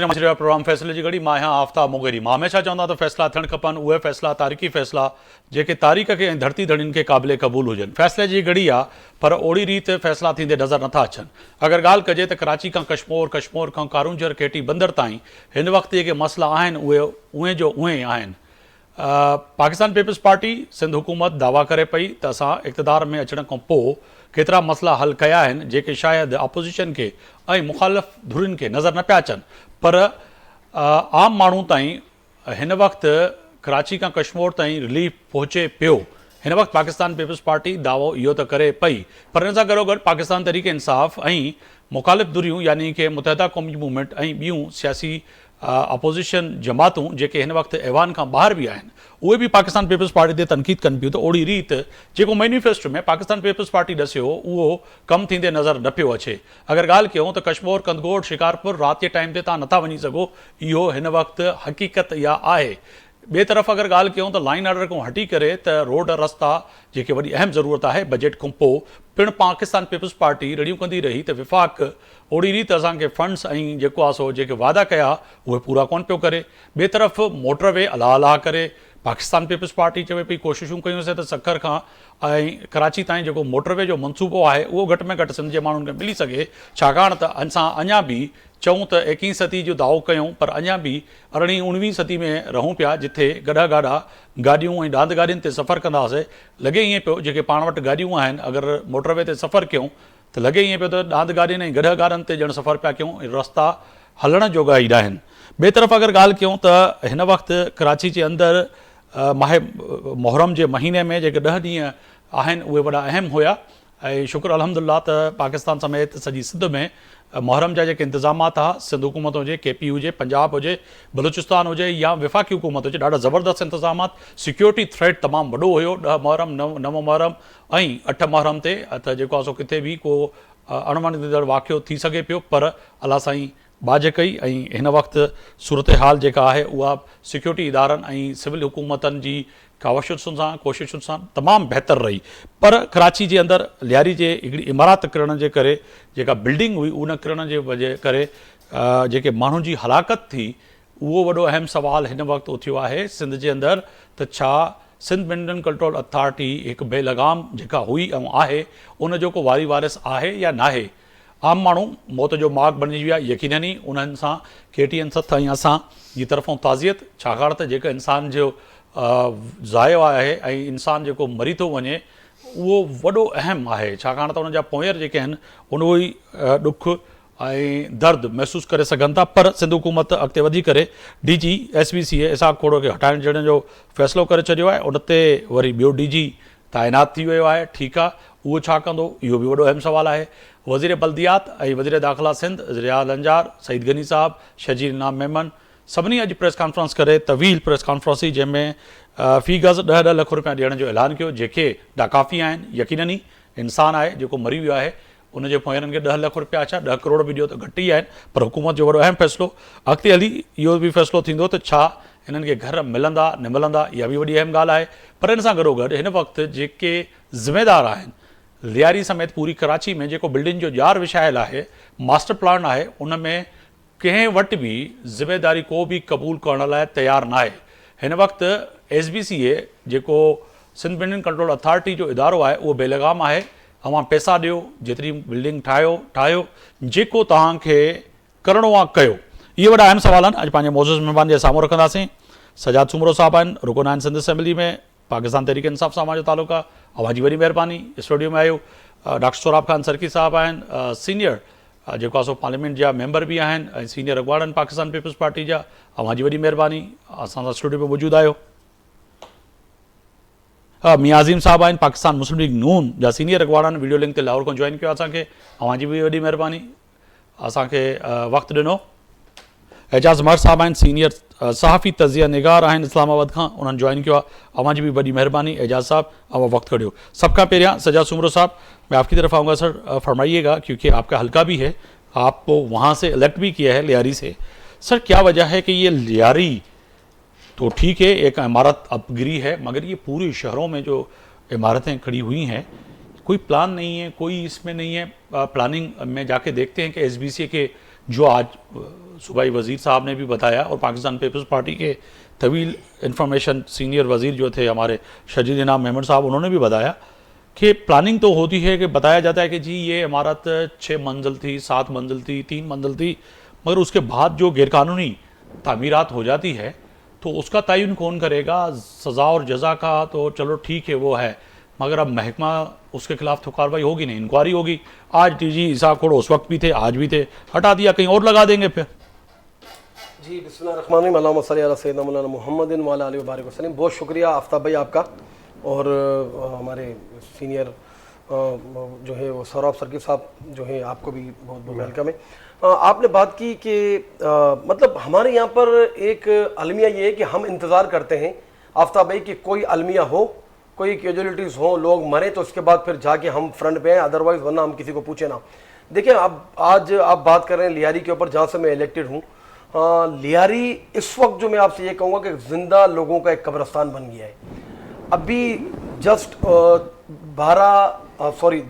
नाज़रीन प्रोग्राम फ़ैसिले जी घड़ी मां आफ्ताब मुगेरी। मां हमेशा चवंदा त फ़ैसिला थियणु खपनि, उहे फ़ैसिला तारीख़ी फ़ैसिला जेके तारीख़ खे ऐं धरती धड़ियुनि खे क़ाबिले क़बूल हुजनि। फ़ैसिले जी घड़ी आहे पर ओड़ी रीति फ़ैसिला थींदे नज़र नथा अचनि। अगरि ॻाल्हि कजे त कराची खां कश्मीर, कश्मीर खां कारूंजर केटी बंदर ताईं हिन वक़्तु जेके मसइला आहिनि उहे उहे जो उहे आहिनि। पाकिस्तान पीपल्स पार्टी सिंध हुकूमत दावा करे पई त असां इक़्तिदार में अचण खां पोइ केतिरा मसइला हल कया आहिनि जेके शायदि अपोज़िशन खे ऐं मुख़ालिफ़ धुरियुनि खे नज़र न पिया अचनि, पर आम माण्हू ताईं हिन वक़्तु कराची खां कश्मीर ताईं रिलीफ पहुचे पियो। हिन वक़्तु पाकिस्तान पीपल्स पार्टी दावो इहो त करे पई, पर हिन सां गॾोगॾु पाकिस्तान तहरीक इंसाफ़ ऐं मुख़ालिफ़ धुरियूं यानी कि मुतहदा क़ौमी मूवमेंट ऐं ॿियूं सियासी अपोज़िशन जमातूं जेके हिन वक़्तु ऐवान खां ॿाहिरि बि आहिनि, उहे बि पाकिस्तान पीपल्स पार्टी ते तनक़ीद कनि पियूं त ओड़ी रीति जेको मैनिफेस्टो में पाकिस्तान पीपल्स पार्टी ॾसियो उहो कमु थींदे नज़र न पियो अचे। अगरि ॻाल्हि कयूं त कश्मीर, कंदगोट, शिकारपुर राति जे टाइम ते तव्हां नथा वञी सघो, इहो हिन वक़्तु हक़ीक़त इहा आहे। ॿिए तरफ़ अगरि ॻाल्हि कयूं त लाइन ऑर्डर खां हटी करे त रोड रस्ता जेके वॾी अहम ज़रूरत आहे बजट खां पोइ पिणु पाकिस्तान पीपल्स पार्टी रड़ियूं कंदी रही त विफ़ाक़ ओड़ी रीति असांखे फंड्स ऐं जेको आहे सो जेके वादा कया उहे पूरा कोन पियो करे। ॿिए तरफ़ मोटरवे अलाह अलाह करे पाकिस्तान पीपल्स पार्टी चवे पई कोशिशूं कयूंसीं त सखर खां ऐं कराची ताईं जेको मोटरवे जो मनसूबो आहे उहो घटि में घटि सिंध जे माण्हुनि खे मिली सघे, छाकाणि त असां अञा बि चऊं त 21वीं सदी जो दावो कयूं पर अञा बि 18वीं 19वीं सदी में रहूं पिया जिथे गॾा गाॾा गाॾियूं ऐं रांदि गाॾियुनि ते सफ़रु कंदा हुआसीं। लॻे ईअं पियो जेके पाण वटि गाॾियूं आहिनि अगरि मोटरवे ते सफ़रु कयूं त लॻे ईअं पियो त रांदि गाॾियुनि ऐं गॾा गाॾियुनि ते ॼण सफ़रु पिया कयूं, रस्ता हलण जोगा ई न आहिनि। ॿिए तरफ़ अगरि ॻाल्हि कयूं त हिन वक़्तु कराची जे अंदरि माहे मुहर्रम जे महीने में जेके 10 ॾींहं आहिनि उहे वॾा अहम हुया ऐं शुक्र अल्हम्दुलिल्लाह त पाकिस्तान समेत सॼी सिंध में मुहर्रम जा जेके इंतज़ामात आहे, सिंध हुकूमत हुजे, KP हुजे, पंजाब हुजे, बलूचिस्तान हुजे या विफ़ाक़ी हुकूमत हुजे, ॾाढा ज़बरदस्त इंतज़ामात। सिक्योरिटी थ्रेट तमामु वॾो हुयो 10 मुहर्रम, 9 मुहर्रम ऐं 8 मुहर्रम ते त जेको आहे सो किथे बि को अणवणंदड़ वाक़ियो थी सघे पियो, पर अलाह साईं बाज कई ऐं हिन वक़्तु सूरत हाल जेका आहे उहा सिक्योरिटी इदारनि ऐं सिविल हुकूमतनि जी कावशुनि सां कोशिशुनि सां तमामु बहितर रही। पर कराची जे अंदरि लियारी जे हिकिड़ी इमारत किरण जे करे जेका बिल्डिंग हुई उन किरण जे वजह करे जेके माण्हुनि जी हलाकत थी उहो वॾो अहम सुवाल हिन वक़्तु उथियो आहे सिंध जे अंदरि त छा सिंध मिनरल कंट्रोल अथॉरिटी हिकु बेलगाम जेका हुई ऐं आहे उन जो को वारी वारिस आहे या न आहे। आम माण्हू मौत जो माॻ बणिजी विया, यकीनन ई उन्हनि सां KTN सथ ऐं असां जी तरफ़ां ताज़ियत, छाकाणि त जेका इंसान जो ज़ायो आहे ऐं इंसानु जेको मरी थो वञे उहो वॾो अहम आहे, छाकाणि त उन जा पोयर जेके आहिनि उन उहो ई ॾुख ऐं दर्द महसूसु करे सघनि था। पर सिंध हुकूमत अॻिते वधी करे DG SBCA इसाक खोड़ो खे हटाइण छॾण जो फ़ैसिलो करे छॾियो आहे। उन ते वरी ॿियो DG तैनात थी वियो आहे। ठीकु आहे, उहो छा कंदो इहो बि वॾो अहम सुवालु आहे। वज़ीर बल्दियात ऐं वज़ीर दाख़िला सिंध रियाज़ अंजार, सईद गनी साहब, शजीर इनाम मेमन सभिनी अॼु प्रेस कॉन्फ्रेंस करे तवील प्रेस कॉन्फ्रेंस हुई जंहिंमें फ़ी गज़ 10-10 लख रुपया ॾियण जो ऐलान कयो, जेके नाकाफ़ी आहिनि। यकीनन ई इंसानु आहे जेको मरी वियो आहे उनजे पोयरनि खे 10 लख रुपया छा 10 करोड़ बि ॾियो त घटि ई आहिनि, पर हुकूमत जो वॾो अहम फ़ैसिलो। अॻिते हली इहो बि फ़ैसिलो थींदो त छा हिननि खे घर मिलंदा न मिलंदा, इहा बि वॾी अहम ॻाल्हि आहे। पर हिन सां गॾोगॾु हिन वक़्तु जेके ज़िम्मेदार आहिनि लियारी समेत पूरी कराची में जेको बिल्डिंग जो ॼार विछायल आहे, मास्टर प्लान आहे, उन में कंहिं वटि बि ज़िम्मेदारी को बि क़बूल करण लाइ तयारु न आहे। हिन वक़्तु SBCA जेको सिंध मिनरल कंट्रोल अथॉरिटी जो इदारो आहे उहो बेलगाम आहे। अवां पैसा ॾियो, जेतिरी बिल्डिंग ठाहियो, जेको तव्हांखे करिणो आहे कयो। इहे वॾा अहम सुवाल आहिनि। अॼु पंहिंजे मौजूज़ महिमान जे साम्हूं रखंदासीं। सजाद सुमरो साहब आहिनि, रुकन आहिनि सिंध असेंबली में, पाकिस्तान तहरीक इंसाफ़ सां मुंहिंजो तालुक़ु आहे। अवां जी वॾी महिरबानी स्टूडियो में आयो। डॉक्टर सोराब ख़ान सरकी साहब आहिनि, सीनियर जेको आहे सो पार्लियामेंट जा मेंबर बि आहिनि ऐं सीनियर अॻवान आहिनि पाकिस्तान पीपल्स पार्टी जा। अवां जी वॾी महिरबानी असां सां स्टूडियो में मौजूदु आहियो। मियां अज़ीम साहब आहिनि, पाकिस्तान मुस्लिम लीग नून जा सीनियर अॻवान आहिनि, वीडियो लिंक ते लाहौर खां जॉइन कयो असांखे। अवां जी बि वॾी महिरबानी असांखे वक़्तु ॾिनो। एजाज़ मर साहब आहिनि, सीनियर सहाफ़ी तज़िया निगार आहिनि इस्लामाबाद खां, उन्हनि जॉइन किया। अवां जी भी बड़ी मेहरबानी एजाज साहब, अवां वक्त कढियो। सबका पहिरियां सजाद सुमरो साहब, मैं आपकी तरफ आऊँगा सर, फरमाइएगा क्योंकि आपका हल्का भी है, आपको वहाँ से इलेक्ट भी किया है लियारी से। सर क्या वजह है कि ये लियारी तो ठीक है एक इमारत अब गिरी है, मगर ये पूरे शहरों में जो इमारतें खड़ी हुई हैं कोई प्लान नहीं है, कोई इसमें नहीं है प्लानिंग में जाके देखते हैं कि SBCA के जो आज सूबाई वज़ीर साहब ने भी बताया और पाकिस्तान पीपल्स पार्टी के तवील इंफॉर्मेशन सीनियर वज़ीर जो थे हमारे शजीद इनाम मेमन साहब, उन्होंने भी बताया कि प्लानिंग तो होती है कि बताया जाता है कि जी ये इमारत 6 मंजिल थी, 7 मंजिल थी, 3 मंजिल थी, मगर उसके बाद जो गैरकानूनी तामीरात हो जाती है तो उसका तयन कौन करेगा? सज़ा और जज़ा का तो चलो ठीक है वो है, मगर अब महकमा उसके खिलाफ तो कार्रवाई होगी नहीं, इंक्वायरी होगी। आज DG इसाक खोड़ उस वक्त भी थे, आज भी थे, हटा दिया कहीं और लगा देंगे फिर। जी बिस्मिल्लाहिर्रहमानिर्रहीम, अल्लाहुम्मा सल्ली अला सय्यिदिना मौलाना मुहम्मदिन व अला आलिहि व बारिक वसल्लम। बहुत शुक्रिया आफ्ताब भाई आपका और हमारे सीनियर जो है वो सौरभ सरकी साहब जो है, आपको भी बहुत बहुत वेलकम है। आपने बात की कि मतलब हमारे यहाँ पर एक अलमिया ये है कि हम इंतज़ार करते हैं आफ्ताब भाई कि कोई अलमिया हो, कोई कैजुअलिटीज़ हो, लोग मरे तो उसके बाद फिर जाके हम फ्रंट पे हैं, अदरवाइज वरना हम किसी को पूछे ना। देखिए अब आज आप बात कर रहे हैं लियारी के ऊपर, जहाँ से मैं इलेक्टेड हूँ। लियारी इस वक्त जो मैं आपसे ये कहूँगा कि जिंदा लोगों का एक कब्रिस्तान बन गया है। अभी जस्ट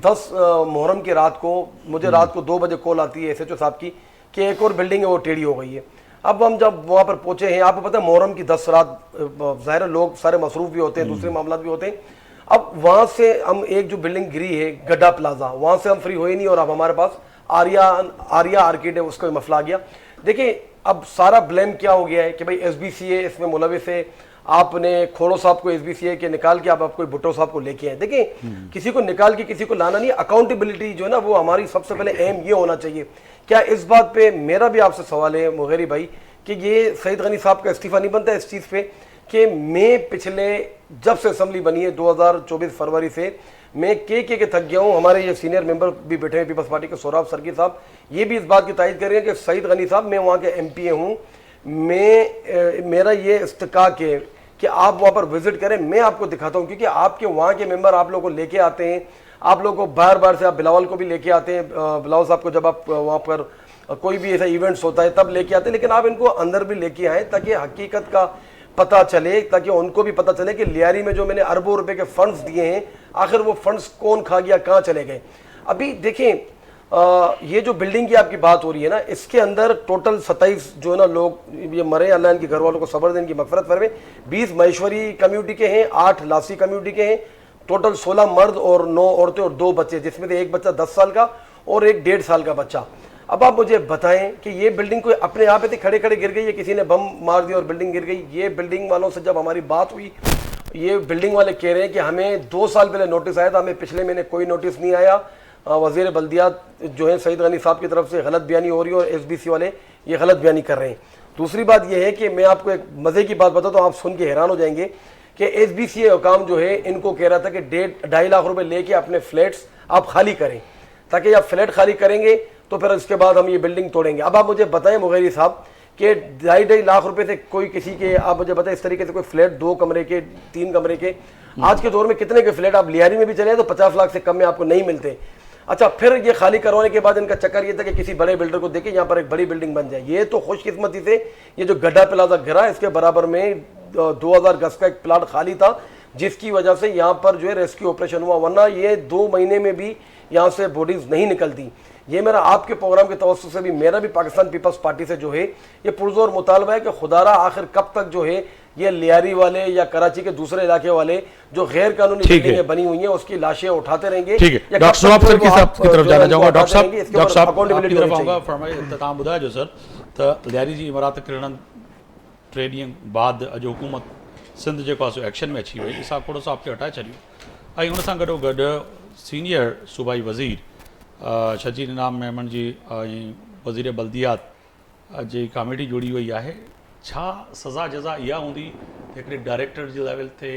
10 मुहर्रम की रात को मुझे रात को 2 बजे कॉल आती है SHO साहब की कि एक और बिल्डिंग है वो टेढ़ी हो गई है। अब हम जब वहाँ पर पहुँचे हैं, आपको पता है मुहर्रम की 10 रात ज़ाहिर लोग सारे मसरूफ़ भी होते हैं, दूसरे मामला भी होते हैं। अब वहाँ से हम एक जो बिल्डिंग गिरी है गड्ढा प्लाजा, वहाँ से हम फ्री हुए नहीं और अब हमारे पास आर्या आर्किड है, उसका मसला आ गया। देखिए अब सारा ब्लेम क्या हो गया है कि भाई SBCA इसमें मुलविस है, आपने खोड़ो साहब को SBCA के निकाल के आप कोई भुट्टो साहब को लेके आए। देखिए किसी को निकाल के किसी को लाना नहीं, अकाउंटेबिलिटी जो है ना वो हमारी सबसे पहले एम ये होना चाहिए। क्या इस बात पे मेरा भी आपसे सवाल है मुगेरी भाई कि ये सईद गनी साहब का इस्तीफा नहीं बनता इस चीज़ पे कि मैं पिछले जब से असम्बली बनी है 2024 फरवरी से मैं के थक गया हूँ। हमारे ये सीनियर मेंबर भी बैठे हैं पीपल्स पार्टी के सौरभ सरकी साहब, ये भी इस बात की तायद कर रहे हैं कि सईद गनी साहब मैं वहाँ के MPA हूँ, मेरा ये इस्तिकाक है कि आप वहाँ पर विजिट करें, मैं आपको दिखाता हूँ, क्योंकि आपके वहाँ के मेंबर आप लोगों को लेके आते हैं, आप लोगों को बार बार से आप बिलावल को भी लेके आते हैं, बिलावल साहब को जब आप वहाँ पर कोई भी ऐसा इवेंट्स होता है तब लेके आते हैं, लेकिन आप इनको अंदर भी लेके आए ताकि हकीकत का पता चले, ताकि उनको भी पता चले कि लियारी में जो मैंने अरबों रुपए के फंड्स दिए हैं आखिर वो फंड्स कौन खा गया, कहाँ चले गए। अभी देखें ये जो बिल्डिंग की आपकी बात हो रही है ना, इसके अंदर टोटल 27 जो है ना लोग ये मरे, अल्लाह इनके घर वालों को सब्र दे, इनकी मगफरत फरमाए। 20 महेश्वरी कम्युनिटी के हैं, 8 लासी कम्युनिटी के हैं, टोटल 16 मर्द और 9 औरतें और 2 बच्चे, जिसमें से एक बच्चा 10 साल का और एक 1.5 साल का बच्चा। अब आप मुझे बताएं कि ये बिल्डिंग कोई अपने आप पे खड़े खड़े गिर गई है, किसी ने बम मार दिया और बिल्डिंग गिर गई? ये बिल्डिंग वालों से जब हमारी बात हुई, ये बिल्डिंग वाले कह रहे हैं कि हमें 2 साल पहले नोटिस आया था, हमें पिछले महीने कोई नोटिस नहीं आया। वज़ीर बल्दियात जो है सईद गनी साहब की तरफ से गलत बयानी हो रही है और SBC वाले ये गलत बयानी कर रहे हैं। दूसरी बात यह है कि मैं आपको एक मज़े की बात बताता हूँ, आप सुन के हैरान हो जाएंगे कि SBCA हुकाम जो है इनको कह रहा था कि 2.5 लाख रुपए लेके अपने फ्लैट्स आप खाली करें, ताकि आप फ्लैट खाली करेंगे तो फिर इसके बाद हम ये बिल्डिंग तोड़ेंगे। अब आप मुझे बताएं मुगेरी साहब कि 2.5 लाख रुपए से कोई किसी के, आप मुझे बताएं इस तरीके से कोई फ्लैट 2 कमरे के 3 कमरे के आज के दौर में कितने के फ्लैट आप लियारी में भी चले तो 50 लाख से कम में आपको नहीं मिलते। अच्छा, फिर ये खाली करवाने के बाद इनका चक्कर ये था कि किसी बड़े बिल्डर को देके यहाँ पर एक बड़ी बिल्डिंग बन जाए। ये तो खुशकिस्मती से ये जो गड्ढा प्लाजा गिरा इसके बराबर में 2000 गज का एक प्लाट खाली था, जिसकी वजह से यहाँ पर जो है रेस्क्यू ऑपरेशन हुआ, वरना ये 2 महीने में भी यहाँ से बॉडीज नहीं निकलती। ये मेरा आपके प्रोग्राम के तवज्जुह से भी, मेरा भी पाकिस्तान पीपल्स पार्टी से जो है ये पुरजोर मुतालबा है कि खुदारा आखिर कब तक जो है ये लियारी वाले या कराची के दूसरे इलाके वाले जो गैर कानूनी बिल्डिंगें बनी हुई हैं उसकी लाशें उठाते रहेंगे। डॉक्टर साहब की तरफ जाना चाहूंगा। डॉक्टर साहब आपकी तरफ आऊंगा, फरमाइए इख्तिताम ॿुधाए जो सर त लियारी जी इमारत किरण 3 ॾींहं बाद अॼु हुकूमत सिंध जेको आहे सो एक्शन में अची वई, इसाक खोड़ साहब खे हटाए छॾियो ऐं हुन सां गॾोगॾु सीनियर सूबाई वज़ीर शजीद इनाम मेमन जी ऐं वज़ीर बल्दियात जी कमेटी जुड़ी वई आहे। छा सज़ा जज़ा इहा हूंदी हिकिड़े डायरेक्टर जे लेवल ते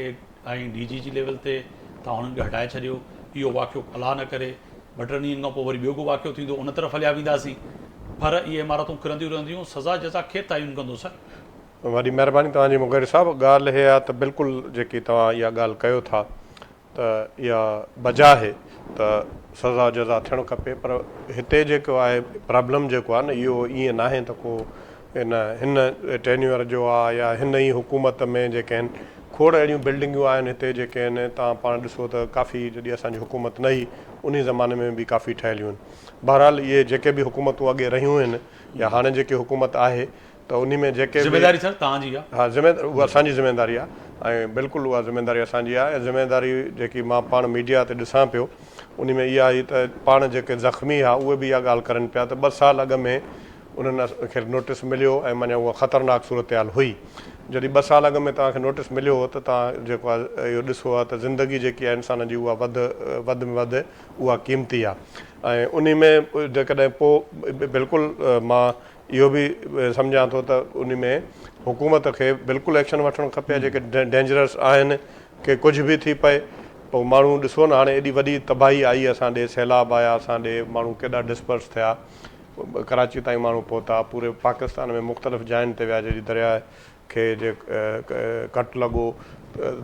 ऐं DG जी लेवल ते तव्हां हुननि खे हटाए छॾियो, इहो वाक़ियो अला न करे 2-3 ॾींहंनि खां पोइ वरी ॿियो को वाक़ियो थींदो, उन तरफ़ हलिया वेंदासीं, पर इहे इमारतूं किरंदियूं रहंदियूं, सज़ा जज़ा खे तयन कंदो सर? वॾी महिरबानी तव्हांजी मुगेर साहब। ॻाल्हि इहा आहे त बिल्कुलु जेकी तव्हां इहा ॻाल्हि कयो था त इहा बजा आहे त सज़ा जज़ा थियणु खपे, पर हिते जेको आहे प्रॉब्लम जेको आहे न इहो ईअं नाहे त को हिन टेन्यूअर जो आहे या हिन ई हुकूमत में जेके आहिनि खोड़ अहिड़ियूं बिल्डिंगूं आहिनि हिते जेके आहिनि तव्हां पाण ॾिसो त काफ़ी जॾहिं असांजी हुकूमत न हुई उन ज़माने में बि काफ़ी ठहियलूं आहिनि। बहरहाल इहे जेके बि हुकूमतूं अॻे रहियूं आहिनि या हाणे जेकी हुकूमत आहे त उन में जेके ज़िम्मेदारी सर तव्हांजी आहे। हा उहा असांजी ज़िमेदारी आहे ऐं बिल्कुलु उहा ज़िमेदारी असांजी आहे। ऐं ज़िमेदारी जेकी मां पाण मीडिया ते ॾिसां पियो उन में इहा ई त पाण जेके ज़ख़्मी हुआ उहे बि इहा ॻाल्हि करनि पिया त 2 साल अॻ में उन्हनि खे नोटिस मिलियो ऐं माना उहा ख़तरनाक सूरत हाल हुई। जॾहिं 2 साल अॻ में तव्हांखे नोटिस मिलियो हो त तव्हां जेको आहे इहो ॾिसो आहे त ज़िंदगी जेकी आहे इंसान जी उहा वधि में वधि उहा क़ीमती आहे। ऐं उन में जेकॾहिं पोइ बिल्कुलु मां इहो बि सम्झां थो त उन में हुकूमत खे बिल्कुलु एक्शन वठणु खपे। जेके डेंजरस आहिनि की कुझु बि थी पए पोइ माण्हू ॾिसो न हाणे एॾी वॾी तबाही आई असां ॾे, सैलाब आया असां ॾे, माण्हू केॾा डिस्पर्स थिया, कराची ताईं माण्हू पहुता, पूरे पाकिस्तान में मुख़्तलिफ़ जायुनि ते विया। जॾहिं दरिया खे कट लॻो,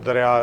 दरिया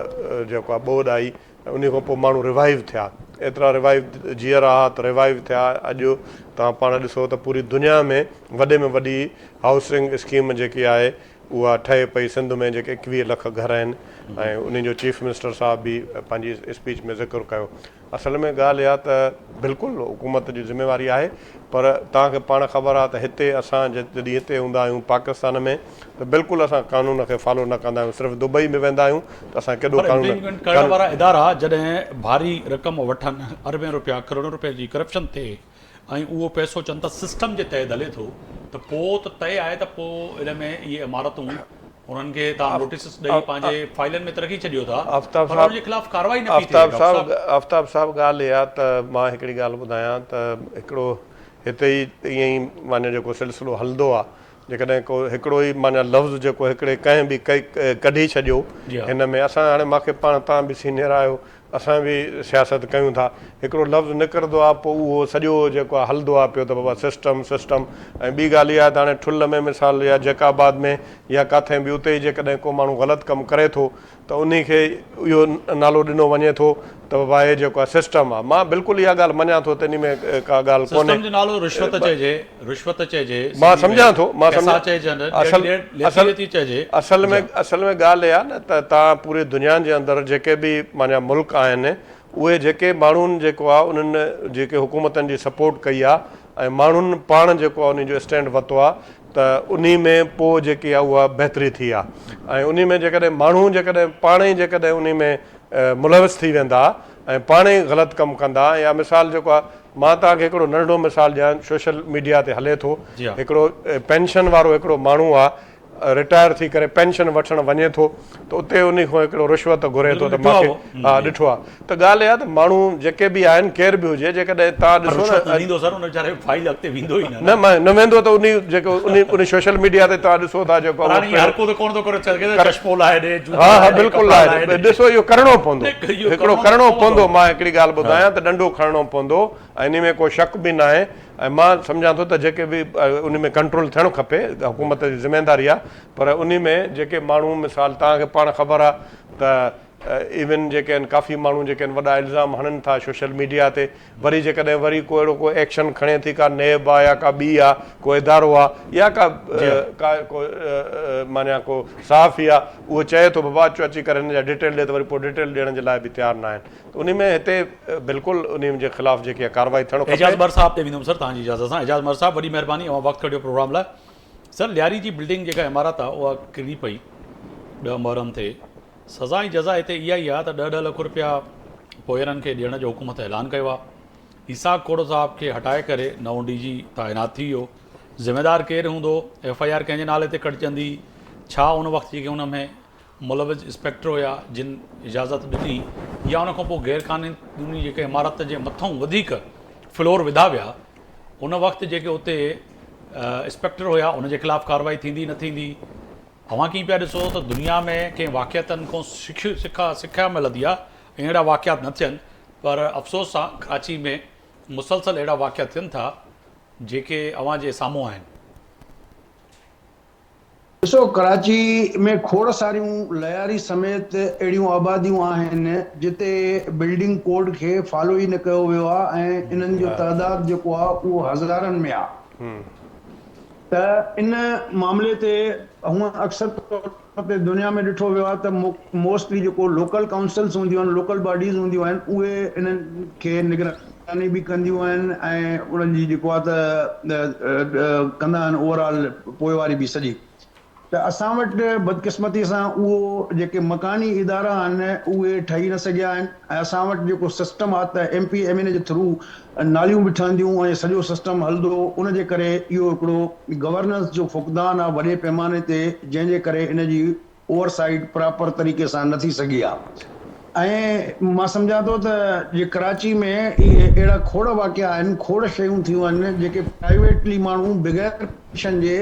जेको आहे ॿोॾि आई, उन खां पोइ माण्हू रिवाइव थिया, एतिरा रिवाइव जीअर हा त रिवाइव थिया। अॼु तव्हां पाण ॾिसो त पूरी दुनिया में वॾी हाउसिंग स्कीम जेकी आहे उहा ठहे पई। सिंध में जेके 21 लख घर आहिनि ऐं उन जो चीफ मिनिस्टर साहब बि पंहिंजी स्पीच में ज़िक्र कयो। असल में ॻाल्हि इहा त बिल्कुलु हुकूमत जी ज़िमेवारी आहे, पर तव्हांखे पाण ख़बर आहे त हिते असां जॾहिं हिते हूंदा आहियूं पाकिस्तान में त बिल्कुलु असां कानून खे फॉलो न कंदा आहियूं। सिर्फ़ु दुबई में वेंदा आहियूं त असां केॾो इम्प्लीमेंट करण वारा इदारा जॾहिं भारी रक़म वठनि, अरबें रुपया करोड़ों रुपए जी करप्शन थिए ऐं उहो पैसो चवनि था सिस्टम जे तहत हले थो त पोइ त तय आहे त पोइ इन में इहे इमारतूं उन्हनि खे तव्हां नोटिस ॾेई पंहिंजे फाइलनि में तरक़ी छॾियो था, पर उनजे ख़िलाफ़ कार्रवाई न थी थिए। आफ्ताब साहब ॻाल्हि इहा त मां हिकिड़ी ॻाल्हि ॿुधायां त हिकिड़ो हिते ई ईअं ई माने जेको सिलसिलो हलंदो आहे, जेकॾहिं को हिकिड़ो ई माना लफ़्ज़ जेको हिकिड़े कंहिं बि कढी छॾियो हिन में, असां हाणे मूंखे पाण तव्हां बि सीनियर आहियो, असां बि सियासत कयूं था, हिकिड़ो लफ़्ज़ निकिरंदो आहे पोइ उहो सॼो जेको आहे हलंदो आहे पियो त बाबा सिस्टम। ऐं ॿी ॻाल्हि इहा आहे त हाणे ठुल में मिसाल या जैकाबाद में या किथे बि उते ई जेकॾहिं को माण्हू ग़लति कमु करे थो त उन खे इहो नालो ॾिनो वञे थो त बाबा हे जेको आहे सिस्टम आहे। मां बिल्कुलु इहा ॻाल्हि मञा थो त इन में का ॻाल्हि कोन्हे। रिश्वत चइजे, मां सम्झां थो, असल में ॻाल्हि इहा न त तव्हां पूरे दुनिया जे अंदरि जेके बि माना मुल्क आहिनि उहे जेके माण्हुनि जेको आहे उन्हनि जेके हुकूमतनि जी सपोर्ट कई आहे ऐं माण्हुनि पाण जेको आहे उन जो स्टैंड वरितो आहे त उन में पोइ जेकी आहे उहा बहितरी थी आहे। ऐं उन में जेकॾहिं माण्हू जेकॾहिं पाण ई जेकॾहिं उन में मुलविस थी वेंदा ऐं पाण ई ग़लति कमु कंदा, या मिसाल जेको आहे मां तव्हांखे हिकिड़ो नंढो मिसाल ॾियां, सोशल मीडिया ते हले थो, हिकिड़ो पेंशन वारो हिकिड़ो माण्हू आहे, रिटायर थी करे पेंशन वठणु वञे थो त उते उन खां हिकिड़ो रिश्वत घुरे थो त मूंखे, हा ॾिठो आहे। त ॻाल्हि इहा त माण्हू जेके बि आहिनि केर बि हुजे, जेकॾहिं तव्हां ॾिसो न न वेंदो त उन जेको उन सोशल मीडिया ते तव्हां ॾिसो था जेको हा हा बिल्कुलु आहे, ॾिसो इहो करिणो पवंदो, हिकिड़ो करिणो पवंदो। मां हिकिड़ी ॻाल्हि ॿुधायां त ॾंडो खणणो पवंदो ऐं इन में को शक बि न आहे। ऐं मां सम्झां थो त जेके बि उन में कंट्रोल थियणु खपे, हुकूमत जी ज़िमेदारी आहे, पर उन में जेके माण्हू मिसाल तव्हांखे पाण ख़बर आहे त इवन जेके आहिनि काफ़ी माण्हू जेके आहिनि वॾा इल्ज़ाम हणनि था सोशल मीडिया ते, वरी जेकॾहिं वरी को अहिड़ो को एक्शन खणे थी, का नेब आहे या का ॿी आहे, को इदारो आहे या माना को सहाफ़ी आहे, उहो चए थो बाबा अचो अची करे हिन जा डिटेल ॾिए त वरी पोइ डिटेल ॾियण जे लाइ बि तयारु न आहिनि। उन में हिते बिल्कुलु उन जे ख़िलाफ़ु जेकी आहे कार्रवाई थियणु खपे। एजाज़ बर साहब ते वेंदुमि सर तव्हांजी इजाज़त सां। एजाज़ बर साहब वॾी महिरबानी, ऐं वक़्तु कढियो प्रोग्राम लाइ। सर लियारी जी बिल्डिंग जेका इमारत आहे उहा किरी पई 2 मुहरम ते, सज़ा ऐं जज़ा हिते इहा ई आहे त 10-10 लख रुपया पोयरनि खे ॾियण जो हुकूमत ऐलान कयो आहे। ईसाक कोड़ो साहब खे हटाए करे नओं DG तैनात थी वियो। ज़िम्मेदार केरु हूंदो, FIR कंहिंजे नाले ते कटिजंदी, छा उन वक़्तु जेके हुन में मुलविज़ इंस्पेक्टर हुया जिन इजाज़त ॾिनी, या उन खां पोइ गैर क़ानूनी जेके इमारत जे मथां वधीक फ्लोर विधा विया, उन वक़्तु जेके उते इंस्पेक्टर हुया उनजे ख़िलाफ़ु कार्रवाई थींदी न थींदी? अव्हां कीअं पिया ॾिसो त दुनिया में कंहिं वाक़ियतनि खां सिखिया मिलंदी आहे, अहिड़ा वाक़ियात न थियनि, पर अफ़सोस सां कराची में मुसलसल अहिड़ा वाक़िया थियनि था जेके अव्हां जे साम्हूं आहिनि। ॾिसो, कराची में खोड़ सारियूं लयारी समेत अहिड़ियूं आबादियूं आहिनि जिते बिल्डिंग कोड खे फॉलो ई न कयो वियो आहे ऐं इन्हनि जो तइदाद जेको आहे उहो हज़ारनि में आहे। त इन मामले ते हूअं अक्सर तौर ते दुनिया में ॾिठो वियो आहे त मोस्टली जेको लोकल काउंसिल्स हूंदियूं आहिनि, लोकल बॉडीज़ हूंदियूं आहिनि, उहे इन्हनि खे निगरानी बि कंदियूं आहिनि ऐं उन्हनि जी जेको आहे त कंदा आहिनि ओवरऑल पोइवारी बि सॼी। त असां वटि बदकिस्मती सां उहो जेके मकानी इदारा आहिनि उहे ठही न सघिया आहिनि ऐं असां वटि जेको सिस्टम आहे त MPMA जे थ्रू नालियूं बि ठहंदियूं ऐं सॼो सिस्टम हलंदो, उन जे करे इहो हिकिड़ो गवर्नेंस जो फुक़दान आहे वॾे पैमाने ते, जंहिंजे करे इन जी ओवरसाइट प्रॉपर तरीक़े सां न थी सघी आहे। ऐं मां सम्झां थो त जे कराची में इहे अहिड़ा खोड़ वाक़िया आहिनि, खोड़ शयूं थियूं आहिनि जेके प्राइवेटली माण्हू बग़ैर परमिशन जे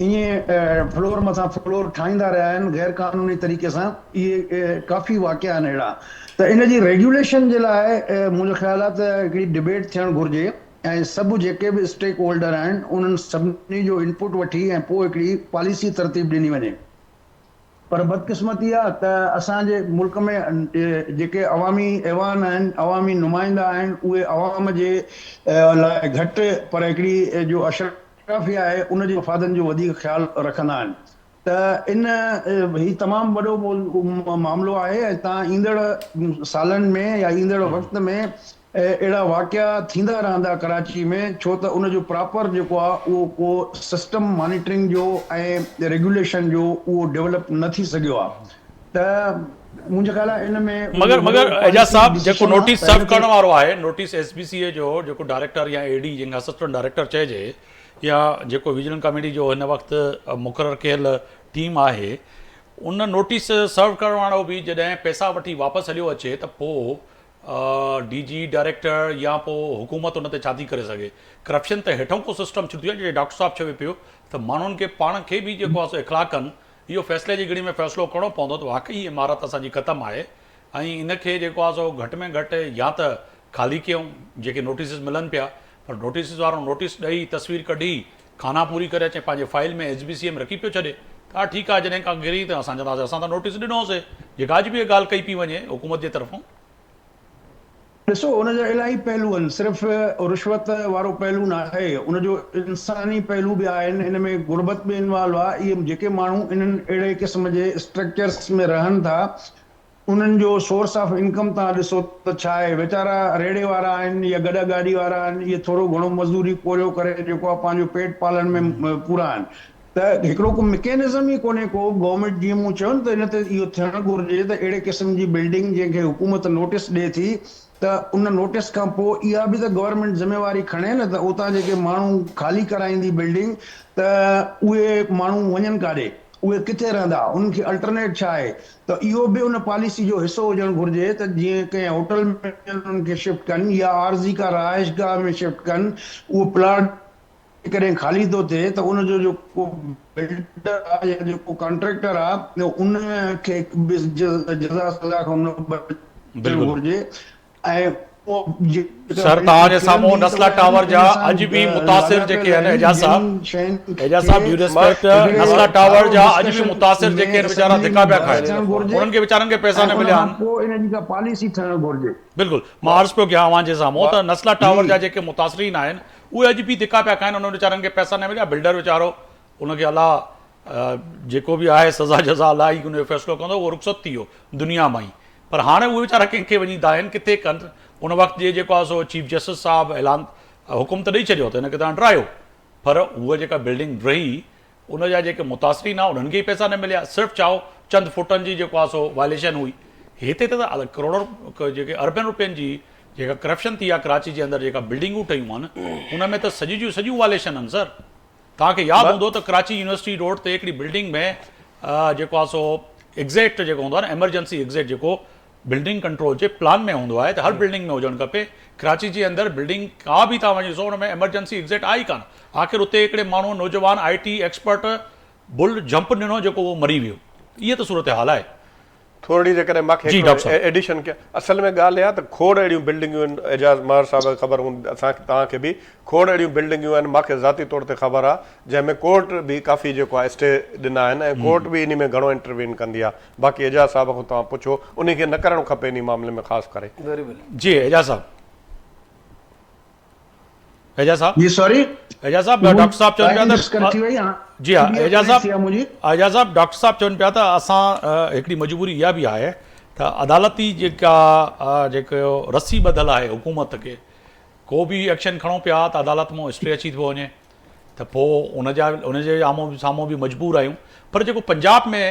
ईअं फ्लोर मथां फ्लोर ठाहींदा रहिया आहिनि गैर क़ानूनी तरीक़े सां। इहे काफ़ी वाक़िया आहिनि अहिड़ा। त इन जी रेगुलेशन जे लाइ मुंहिंजो ख़्यालु आहे त हिकिड़ी डिबेट थियणु घुरिजे ऐं सभु जेके बि स्टेक होल्डर आहिनि उन्हनि सभिनी जो इनपुट वठी ऐं पोइ हिकिड़ी पॉलिसी तरतीब ॾिनी वञे। पर बदकिस्मती आहे त असांजे मुल्क में जेके अवामी ऐवान आहिनि, अवामी नुमाइंदा आहिनि, उहे अवाम जे लाइ घटि पर हिकिड़ी जो अशराफिया आहे उन जे मफ़ादनि जो वधीक ख़्यालु रखंदा आहिनि। त इन ही तमामु वॾो मामिलो आहे ऐं तव्हां ईंदड़ सालनि में या ईंदड़ वक़्त में अहिड़ा वाक़िया थींदा रहंदा कराची में, छो त उनजो प्रॉपर जेको आहे उहो को सिस्टम मॉनिटरिंग जो ऐं रेगुलेशन जो उहो डेवलप न थी सघियो आहे। त मुंहिंजे ख़्याल आहे इन में मगर एजाज साहब जेको नोटिस सर्व करण वारो आहे, नोटिस SBCA जो जेको डायरेक्टर या AD जंहिंखे असिस्टेंट डायरेक्टर चइजे, या जेको विजिलेंस कमेटी जो हिन वक़्तु मुक़ररु कयल टीम आहे, उन नोटिस सर्व करण वारो बि जॾहिं पैसा वठी वापसि हलियो अचे त पोइ DG डायरेक्टर या पोइ हुकूमत उन ते छा थी करे सघे? करप्शन त हेठों को सिस्टम छुटी आहे, जीअं डॉक्टर साहब चवे पियो त माण्हुनि खे पाण खे बि जेको आहे इख़लाक़ कनि, इहो फ़ैसिले जी घड़ी में फ़ैसिलो करिणो पवंदो त वाक़ई इमारत असांजी ख़तमु आहे ऐं इनखे जेको आहे सो घटि में घटि या त ख़ाली कयूं जेके नोटिस मिलनि पिया, पर नोटिस वारो नोटिस ॾेई तस्वीर कढी खाना पूरी करे अचे पंहिंजे फाइल में SBCA में रखी पियो छॾे। हा ठीकु आहे, जॾहिं खां गिरी त असां चवंदासीं असां त नोटिस ॾिनोसीं, जेका अॼु बि ॻाल्हि कई पई वञे हुकूमत जे तरफ़ां। ॾिसो उनजा इलाही पहलू आहिनि, सिर्फ़ु रिश्वत वारो पहलू न आहे, उनजो इंसानी पहलू बि आहिनि, इन में गुरबत बि इन्वॉल्व आहे। इहे जेके माण्हू इन्हनि अहिड़े क़िस्म जे स्ट्रक्चर्स में रहनि था, उन्हनि जो सोर्स ऑफ इनकम तव्हां ॾिसो त छा आहे। वीचारा रेड़े वारा आहिनि या गॾ गाॾी वारा आहिनि, इहे थोरो घणो मज़दूरी कोरियो करे जेको आहे पंहिंजो पेट पालण में पूरा आहिनि। त हिकिड़ो को मैकेनिज़म ई कोन्हे को, गवर्नमेंट जीअं मूं चयो त इन ते इहो थियणु घुरिजे त अहिड़े क़िस्म जी बिल्डिंग जंहिंखे हुकूमत नोटिस ॾिए थी त उन नोटिस खां पोइ इहा बि त गवर्नमेंट ज़िम्मेवारी खणे न, त उतां जेके माण्हू ख़ाली कराईंदी बिल्डिंग त उहे माण्हू वञनि काॾे, उहे किथे रहंदा, उन्हनि खे अल्टरनेट छा आहे। त इहो बि उन पॉलिसी जो हिसो हुजणु घुरिजे त जीअं कंहिं होटल में उन्हनि खे शिफ्ट कनि या आरज़ी का रहाइशगाह में शिफ्ट कनि, उहो प्लाट कॾहिं ख़ाली थो थिए त उनजो जेको बिल्डर आहे या जेको कॉन्ट्रेक्टर आहे उन खे जज़ा सज़ा खां घुरिजे। ऐं सर तव्हांजे साम्हूं नस्ला टावर जा अॼु बि मुतासिर जेके आहिनि, एजाज साहब ड्यू रिस्पेक्ट, नस्ला टावर जा अॼु बि मुतासिर जेके आहिनि वीचारा धिका पिया खाइनि, उन्हनि खे वीचारनि खे पैसा न मिलिया आहिनि। पोइ इन जी का पॉलिसी थियणु घुरिजे। बिल्कुलु, मां अर्ज़ु पियो कयां अव्हां जे साम्हूं त नस्ला टावर जा जेके मुतासिरीन आहिनि उहे अॼु बि धिका पिया खाइनि, उन्हनि वीचारनि खे पैसा न मिलिया। बिल्डर वीचारो उनखे अलाह जेको बि आहे सज़ा जज़ा अलाही उनजो फ़ैसिलो कंदो, उहो रुख़सत थी वियो दुनिया मां ई। पर हाणे उहे वीचारा कंहिंखे वञी था आहिनि, किथे कनि। उन वक़्तु जे जेको आहे सो चीफ जस्टिस साहिबु ऐलान हुकुम त ॾेई छॾियो त हिनखे तव्हां ड्रायो, पर उहा जेका बिल्डिंग रही उनजा जेके मुतासिरीन आहे उन्हनि खे ई पैसा न मिलिया। सिर्फ़ु चाहो चंद फुटनि जी जेको आहे सो वायलेशन हुई। हिते त करोड़ों जेके अरबनि रुपयनि जी जेका करप्शन थी आहे कराची जे अंदरि, जेका बिल्डिंगूं ठहियूं आहिनि उन में त सॼी जूं सॼियूं वायलेशन आहिनि। सर तव्हांखे यादि हूंदो त कराची यूनिवर्सिटी रोड ते हिकिड़ी बिल्डिंग में जेको आहे सो एग्ज़ैक्ट जेको हूंदो आहे न, एमरजेंसी एग्ज़ैक्ट जेको बिल्डिंग कंट्रोल जे प्लान में हूंदो आहे त हर बिल्डिंग में हुजणु खपे। कराची जे अंदरि बिल्डिंग का बि तव्हां वञी ॾिसो हुन में एमरजेंसी एग्ज़ैक्ट आई कान। आख़िर उते हिकिड़े माण्हू नौजवान IT एक्सपर्ट बुल जंप ॾिनो जेको उहो मरी वियो। इहा त सूरत हाल आहे। थोरी जेकॾहिं मूंखे एडिशन कया, असल में ॻाल्हि इहा त खोड़ अहिड़ियूं बिल्डिंगियूं आहिनि, एजाज़ मार साहिब खे ख़बर हूंदी, असांखे तव्हांखे बि खोड़ अहिड़ियूं बिल्डिंगियूं आहिनि। मूंखे ज़ाती तौर ते ख़बर आहे जंहिंमें कोर्ट बि काफ़ी जेको आहे स्टे ॾिना आहिनि ऐं कोर्ट बि इन में घणो इंटरवीन कंदी आहे। बाक़ी एजाज़ साहिब खां तव्हां पुछो, उन खे न करणु खपे इन मामले में ख़ासि करे। जी एजाज़ साहब। एजाज साहब, जी सॉरी, एजाज साहब, डॉक्टर साहब चवनि पिया डिस्कनेक्ट थी त वई, हाँ जी हाँ एजाज थी मुंहिंजी। साहब, एजाज साहब, डॉक्टर साहब चवनि पिया त असां हिकिड़ी मजबूरी इहा बि आहे त अदालती जेको रस्सी ॿधल आहे हुकूमत खे, को बि एक्शन खणो पिया त अदालत मां स्टे अची थो वञे, त पोइ उनजे साम्हूं बि मजबूर आहियूं। पर जेको पंजाब में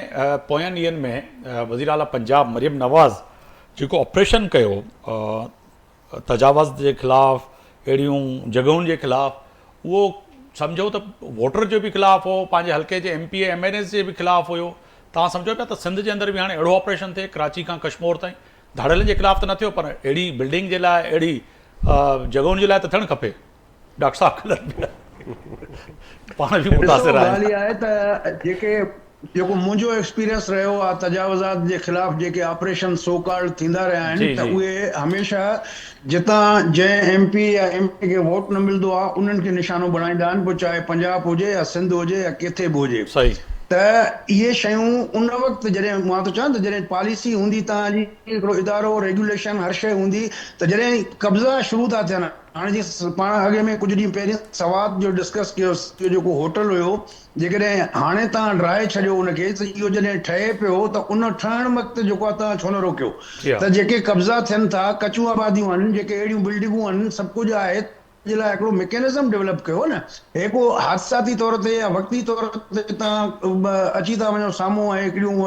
पोयनि ॾींहंनि में वज़ीर आला पंजाब मरियम नवाज़ जेको ऑपरेशन कयो तजावज़ जे ख़िलाफ़, अहिड़ियूं जॻहुनि जे ख़िलाफ़, उहो सम्झो त वोटर जो बि ख़िलाफ़ु हो, पंहिंजे हल्के जे MP MNS जे बि ख़िलाफ़ु हुयो। तव्हां सम्झो पिया त सिंध जे अंदरि बि हाणे अहिड़ो ऑपरेशन थिए, कराची खां कश्मीर ताईं, धाड़ेलनि जे ख़िलाफ़ु त न थियो, पर अहिड़ी बिल्डिंग जे लाइ, अहिड़ी जॻहुनि जे लाइ त थियणु खपे। डॉक्टर साहब खिलनि पिया, पाण बि मुतासिर ॻाल्हि आहिनि। इहा आहे त जेको मुंहिंजो एक्सपीरियंस रहियो आहे तजावज़ात जे ख़िलाफ़ जेके ऑपरेशन सो कॉल्ड थींदा रहिया आहिनि, जी त जी उहे हमेशह जितां जंहिं MP या MLA खे वोट न मिलंदो आहे उन्हनि खे निशानो बणाईंदा आहिनि, पोइ चाहे पंजाब हुजे या सिंध हुजे या किथे बि हुजे। सही, त इहे शयूं उन वक़्तु जॾहिं मां त चवां त जॾहिं पॉलिसी हूंदी, तव्हांजी हिकिड़ो इदारो रेगुलेशन हर शइ हूंदी, त जॾहिं कब्ज़ा शुरू था थियनि, हाणे जीअं पाण अॻे में कुझु ॾींहं पहिरियों सवाद जो डिस्कस कयोसीं, जेको होटल हुयो, जेकॾहिं हाणे तव्हां ड्राए छॾियो उनखे, त इहो जॾहिं ठहे पियो त उन ठहण वक़्तु जेको आहे तव्हां छो न रोकियो? जी हा, त जेके कब्ज़ा थियनि था, कचूं आबादियूं आहिनि, जेके अहिड़ियूं बिल्डिंगूं आहिनि, सभु कुझु आहे, जे लाइ हिकिड़ो मैकेनिज़म डेवलप कयो न। हिकु हादसाती तौर ते या वक़्ती तौर ते तव्हां अची था वञो साम्हूं, ऐं हिकिड़ियूं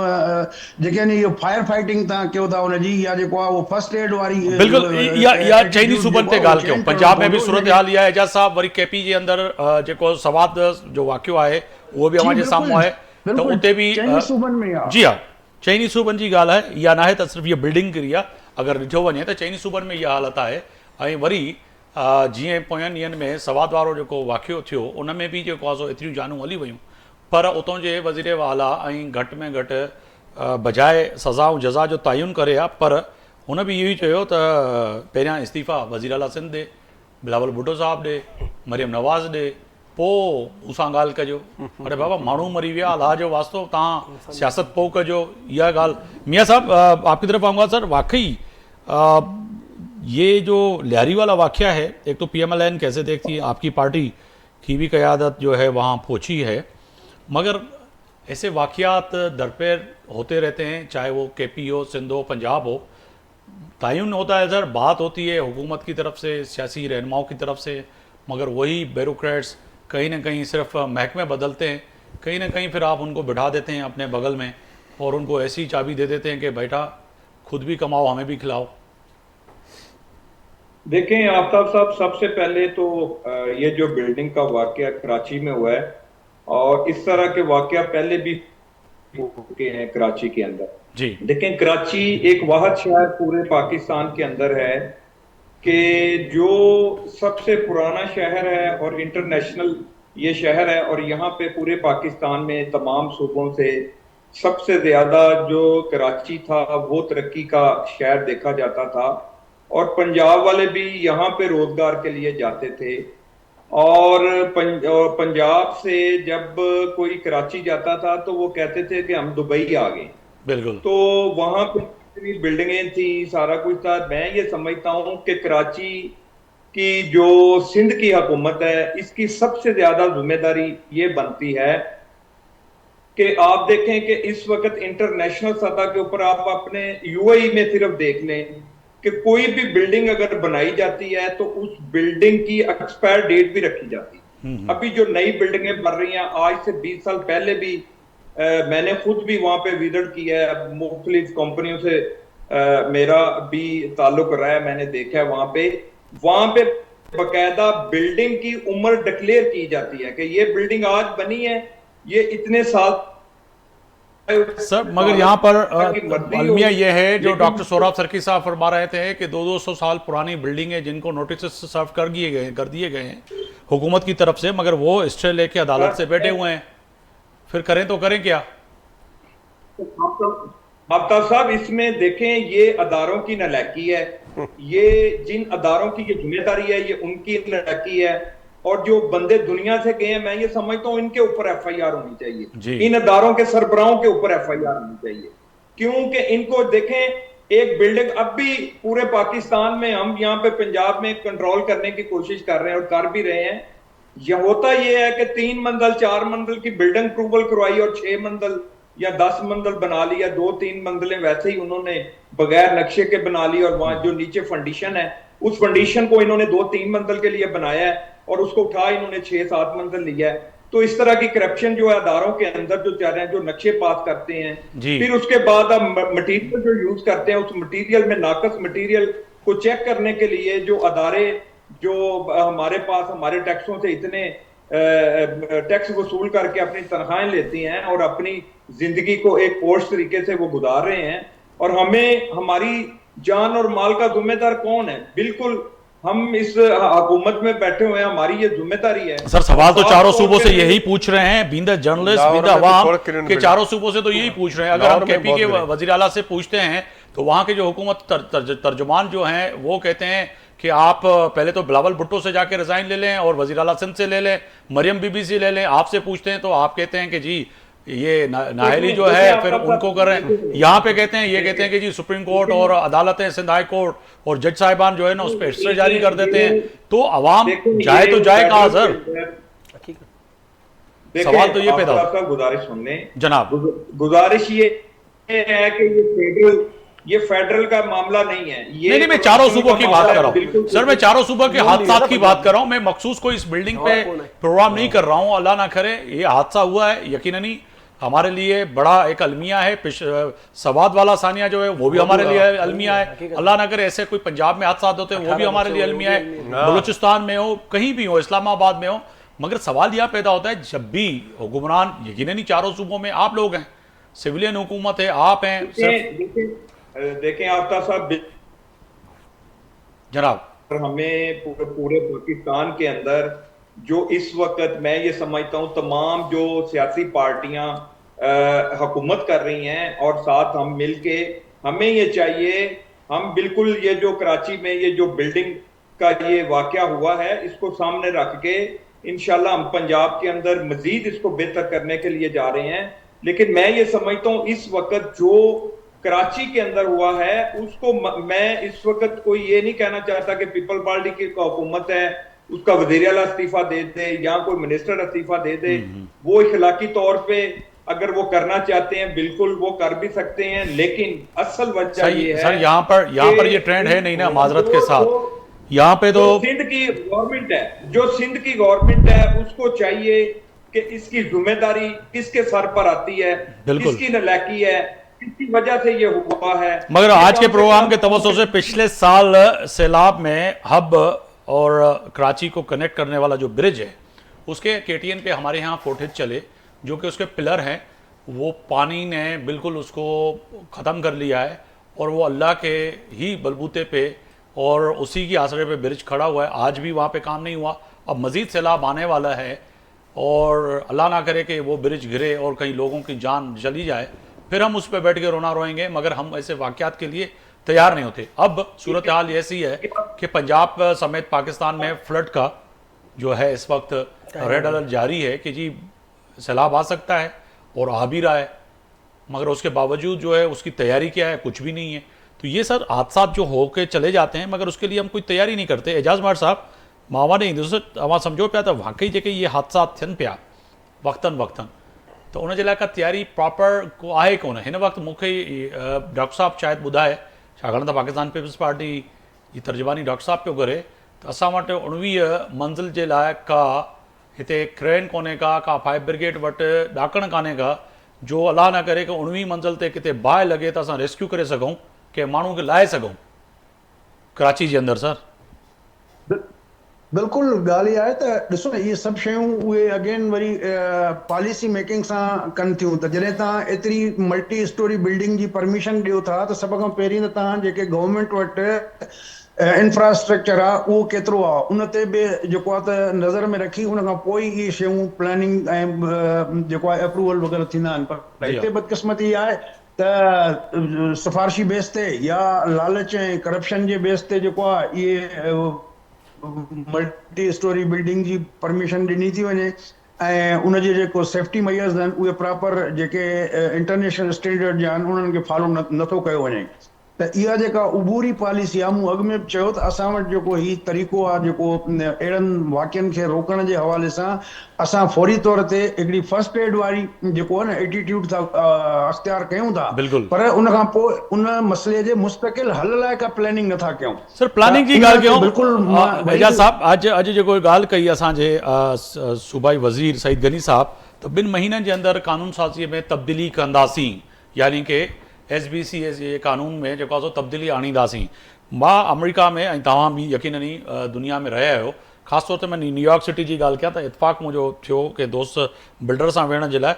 जेके आहिनि इहो फायर फाइटिंग तव्हां कयो था हुनजी, या जेको आहे उहो फर्स्ट एड वारी बिल्कुलु इहा चइनी एटीट्यूड सूबनि जेको ते आहे उहो ॻाल्हि कयूं। चेंज पंजाब में बि करणो सूरत पवंदो। हाल इहा आहे। एजाज साहब, वरी KP जे अंदरि जेको सवाद जो वाक़ियो आहे उहो बि अव्हां जे साम्हूं आहे, त उते बि चइनी सूबनि में आहे। जी हा, चइनी सूबनि जी ॻाल्हि आहे, इहा न आहे त सिर्फ़ु इहा बिल्डिंग किरी आहे। अगरि ॾिठो वञे त चइनी सूबनि में इहा हालत आहे। ऐं वरी जीअं पोयनि ॾींहंनि में सवाद वारो जेको वाक़ियो थियो, उन में बि जेको आहे सो एतिरियूं जानूं हली वियूं, पर उतां जे वज़ीर आला ऐं घटि में घटि बजाए सज़ा ऐं जज़ा जो तयन करे आहे, पर हुन बि इहो ई चयो त पहिरियां इस्तीफ़ा वज़ीर आला सिंध ॾे, बिलावल भुट्टो साहब ॾे, मरियम नवाज़ ॾे, पोइ मूंसां ॻाल्हि कजो। अरे बाबा, माण्हू मरी विया, अलाह जो वास्तो, तव्हां सियासत पोइ कजो। इहा ॻाल्हि मियाँ साहब आपकी तरफ आऊँगा सर। वाकई ये जो लियारी वाला वाक़या है, एक तो PMLN कैसे देखती है, आपकी पार्टी की भी क़यादत जो है वहाँ पहुँची है, मगर ऐसे वाक़यात दरपेर होते रहते हैं, चाहे वो KP हो, सिंध हो, पंजाब हो। तयन होता है सर, बात होती है हुकूमत की तरफ से, सियासी रहनुमाओं की तरफ से, मगर वही ब्यूरोक्रेट्स कहीं ना कहीं सिर्फ महकमे बदलते हैं, कहीं ना कहीं फिर आप उनको बिठा देते हैं अपने बगल में और उनको ऐसी चाबी दे देते हैं कि बेटा खुद भी कमाओ, हमें भी खिलाओ। देखें आफ्ताब साहब, सबसे पहले तो ये जो बिल्डिंग का वाकया कराची में हुआ है, और इस तरह के वाकया पहले भी हो चुके हैं कराची के अंदर जी। देखें, कराची एक वाहद शहर पूरे पाकिस्तान के अंदर है कि जो सबसे पुराना शहर है और इंटरनेशनल ये शहर है, और यहाँ पे पूरे पाकिस्तान में तमाम सूबों से सबसे ज्यादा जो कराची था वो तरक्की का शहर देखा जाता था, और पंजाब वाले भी यहाँ पे रोजगार के लिए जाते थे। और पंजाब से जब कोई कराची जाता था तो वो कहते थे कि हम दुबई आ गए। बिल्कुल। तो वहां पे इतनी बिल्डिंगें थी, सारा कुछ था। मैं ये समझता हूं कि कराची की जो सिंध की हुकूमत है, इसकी सबसे ज्यादा जिम्मेदारी ये बनती है कि आप देखें कि इस वक्त इंटरनेशनल सतह के ऊपर आप अपने UAE में सिर्फ देख लें कि कोई भी बिल्डिंग अगर बनाई जाती है तो उस बिल्डिंग की एक्सपायर डेट भी रखी जाती है। अभी जो नई बिल्डिंगें बन रही हैं, आज से 20 साल पहले भी मैंने खुद भी वहां पे विजिट किया है, मुख्तलिफ कंपनियों से मेरा भी ताल्लुक रहा है, मैंने देखा है वहां पे बकायदा बिल्डिंग की उम्र डिक्लेयर की जाती है कि ये बिल्डिंग आज बनी है, ये इतने साल। सर मगर यहाँ पर अलमिया ये है जो डॉक्टर सोहराब सरकी साहब फरमा रहे थे कि 200 साल पुरानी बिल्डिंग है जिनको नोटिस सर्व कर दिए गए हैं हुकूमत की तरफ से, मगर वो स्टे लेके अदालत से बैठे हुए हैं, फिर करें तो करें क्या? आफ्ताब साहब, इसमें देखें ये अदारों की नालायकी है, ये जिन अदारों की ये जिम्मेदारी है ये उनकी नालायकी है, और जो बंदे दुनिया से गए हैं मैं ये समझता हूं इनके ऊपर FIR होनी चाहिए, इन अदारों के सरबराहों के ऊपर FIR होनी चाहिए। क्योंकि इनको देखें एक बिल्डिंग अब भी पूरे पाकिस्तान में, हम यहाँ पे पंजाब में कंट्रोल करने की कोशिश कर रहे हैं और कर भी रहे हैं। यह होता यह है कि 3 मंजिल 4 मंजिल की बिल्डिंग अप्रूवल करवाई और 6 मंजिल या 10 मंजिल बना ली, या 2-3 मंजिलें वैसे ही उन्होंने बगैर नक्शे के बना ली, और वहां जो नीचे फंडिशन है उस फंडिशन को इन्होंने 2-3 मंजिल के लिए बनाया है और उसको उठा इन्होंने 6-7 मंजिल लिया है। तो इस तरह की करप्शन जो है अदारों के अंदर जो चल रहे हैं, जो नक्शे पास करते हैं, फिर उसके बाद अब मटीरियल जो यूज करते हैं, उस मटीरियल में नाकस मटीरियल को चेक करने के लिए जो अदारे जो हमारे पास हमारे टैक्सों से इतने टैक्स वसूल करके अपनी तनख्वाहें लेती हैं और अपनी जिंदगी को एक पोश तरीके से वो गुजार रहे हैं, और हमें हमारी जान और माल का जिम्मेदार कौन है? बिल्कुल हम इस हुकूमत में बैठे हुए हैं, हमारी ये जिम्मेदारी है। सर सवाल तो चारों सूबों से यही पूछ रहे हैं, being the journalist, being the अवाम के चारों सूबों से तो यही पूछ रहे हैं। अगर हम केपी के वजीर आला से पूछते हैं तो वहां के जो हुकूमत तर्जुमान जो हैं वो कहते हैं कि आप पहले तो बिलावल भुट्टो से जाके रिजाइन ले लें और वजीर आला सिंध से ले लें, मरियम बीबी से ले लें। आपसे पूछते हैं तो आप कहते हैं कि जी ये नाहली जो है फिर उनको कर रहे हैं। यहाँ पे कहते हैं, ये कहते हैं कि जी सुप्रीम कोर्ट और अदालतें, सिंध हाई कोर्ट और जज साहिबान जो है ना उस पर स्टे जारी कर देते हैं। तो अवाम जाए तो जाए कहाँ सर? सवाल तो ये पैदा होता है। गुजारिश सुनने जनाब, गुजारिश ये है कि ये फेडरल का मामला नहीं है, ये नहीं मैं चारों सूबों की बात कर रहा हूँ सर, मैं चारों सूबों के हादसा की बात कर रहा हूँ। मैं मखसूस को इस बिल्डिंग पे प्रोग्राम नहीं कर रहा हूँ। अल्लाह ना करे ये हादसा हुआ है, यकीनन हमारे लिए बड़ा एक अलमिया है। सवाद वाला सानिया जो है वो भी हमारे लिए अलमिया है। अल्लाह ना करे ऐसे कोई पंजाब में हादसा होते हैं वो भी हमारे लिए अलमिया है, बलूचिस्तान में हो, कहीं भी हो, इस्लामाबाद में हो। मगर सवाल यह पैदा होता है जब भी हुक्मरान, यकीनन चारों सूबों में आप लोग हैं, सिविलियन हुकूमत है, आप हैं। देखें आफ्ताब साहब जनाब, हमें पूरे पाकिस्तान के अंदर जो इस वक्त मैं ये समझता हूँ तमाम जो सियासी पार्टियां हुकूमत कर रही हैं और साथ हम मिलके, हमें ये चाहिए, हम बिल्कुल ये जो कराची में ये जो बिल्डिंग का ये वाकया हुआ है इसको सामने रख के इंशाल्लाह हम पंजाब के अंदर मजीद इसको बेहतर करने के लिए जा रहे हैं। लेकिन मैं ये समझता हूँ इस वक्त जो कराची के अंदर हुआ है उसको मैं इस वक्त कोई ये नहीं कहना चाहता कि पीपल पार्टी की हुकूमत है उसका वज़ीर आला इस्तीफा दे दे या कोई मिनिस्टर इस्तीफा दे दे। वो इखलाकी तौर पे अगर वो करना चाहते हैं बिल्कुल वो कर भी सकते हैं, लेकिन असल वजह ये है सर यहाँ पर ये ट्रेंड है नहीं ना, माजरत के साथ यहाँ पे तो सिंध की गवर्नमेंट है, जो सिंध की गवर्नमेंट है उसको चाहिए कि इसकी जिम्मेदारी किसके सर पर आती है, किसकी नलायकी है, किसकी वजह से ये हुआ है। मगर आज के प्रोग्राम के तवज्जो से पिछले साल सैलाब में हब और कराची को कनेक्ट करने वाला जो ब्रिज है उसके केटीएन पे हमारे यहाँ फुटेज चले, जो कि उसके पिलर हैं वो पानी ने बिल्कुल उसको ख़त्म कर लिया है और वो अल्लाह के ही बलबूते पे और उसी की आसरे पे ब्रिज खड़ा हुआ है। आज भी वहाँ पे काम नहीं हुआ। अब मज़ीद सैलाब आने वाला है और अल्लाह ना करे कि वो ब्रिज गिरे और कहीं लोगों की जान चली जाए, फिर हम उस पर बैठ के रोना रोएंगे। मगर हम ऐसे वाक़यात के लिए तैयार नहीं होते। अब सूरत हाल ऐसी है कि पंजाब समेत पाकिस्तान में फ्लड का जो है इस वक्त रेड अलर्ट जारी है कि जी सैलाब आ सकता है और आ भी रहा है, मगर उसके बावजूद जो है उसकी तैयारी क्या है, कुछ भी नहीं है। तो ये सर हादसा जो हो के चले जाते हैं मगर उसके लिए हम कोई तैयारी नहीं करते। एजाज मार साहब मावा ने अवां सम्झो पिया त वाकई जेके ये हादसा थियनि पिया वक्तन वक्तन तो उन जे लाइ का तैयारी प्रॉपर को आहे कोन। हिन वक्त मूंखे डॉक्टर साहब शायद ॿुधाए, छाकाणि त पाकिस्तान पीपल्स पार्टी जी तर्जमानी डॉक्टर साहब पियो करे, त असां वटि 19 मंज़िल जे लाइ का हिते क्रेन कोन्हे का फायर ब्रिगेड वटि ॾाकण कान्हे का, जो अलाह न करे कि 19 मंज़िल ते किथे बाहि लॻे त असां रेस्क्यू करे सघूं, के माण्हू खे लाहे सघूं कराची जे अंदरि। सर बिल्कुलु ॻाल्हि इहा आहे त ॾिसो न इहे सभु शयूं उहे अगेन वरी पॉलिसी मेकिंग सां कनि थियूं। त जॾहिं तव्हां एतिरी मल्टी स्टोरी बिल्डिंग जी परमिशन ॾियो था त सभ खां पहिरीं त तव्हां जेके गवर्नमेंट वटि इंफ्रास्ट्रक्चर आहे उहो केतिरो आहे उन ते बि जेको आहे त नज़र में रखी उन खां पोइ इहे शयूं प्लानिंग ऐं जेको आहे अप्रूवल वग़ैरह थींदा आहिनि। पर हिते बदकिस्मती आहे त सिफारशी बेस ते या लालच ऐं करप्शन जे बेस ते जेको आहे इहे मल्टी स्टोरी बिल्डिंग जी परमिशन ॾिनी थी वञे ऐं उनजे जेको सेफ्टी मेजर्स आहिनि उहे प्रॉपर जेके इंटरनेशनल स्टैंडर्ड जा आहिनि उन्हनि खे फॉलो नथो कयो वञे। त इहा जेका उबूरी पॉलिसी आहे, मूं अॻु में बि चयो त असां वटि जेको हीउ तरीक़ो आहे जेको अहिड़नि वाक्यनि खे रोकण जे हवाले सां असां फौरी तौर ते हिकिड़ी फर्स्ट एड वारी जेको आहे न एटीट्यूड था अख़्तियार कयूं था, बिल्कुलु। पर उन खां पोइ उन मसइले जे मुस्तक़िल हल लाइ का प्लानिंग नथा कयूं। सर प्लानिंग जी इन ॻाल्हि ते कयूं, बिल्कुलु एजाज साहब अॼु जेको ॻाल्हि कई असांजे सूबाई वज़ीर सईद गनी साहब, त 2 महीननि जे अंदरि कानून साज़ीअ में तब्दीली कंदासीं, यानी कि SBC जे कानून में जेको आहे सो तब्दीली आणींदासीं। मां अमेरिका में, ऐं तव्हां बि यकीनन ई दुनिया में रहिया आहियो, ख़ासि तौर ते मैं न्यूयॉर्क सिटी जी ॻाल्हि कयां त इतफ़ाक़ मुंहिंजो थियो कि दोस्त बिल्डर सां वेहण जे लाइ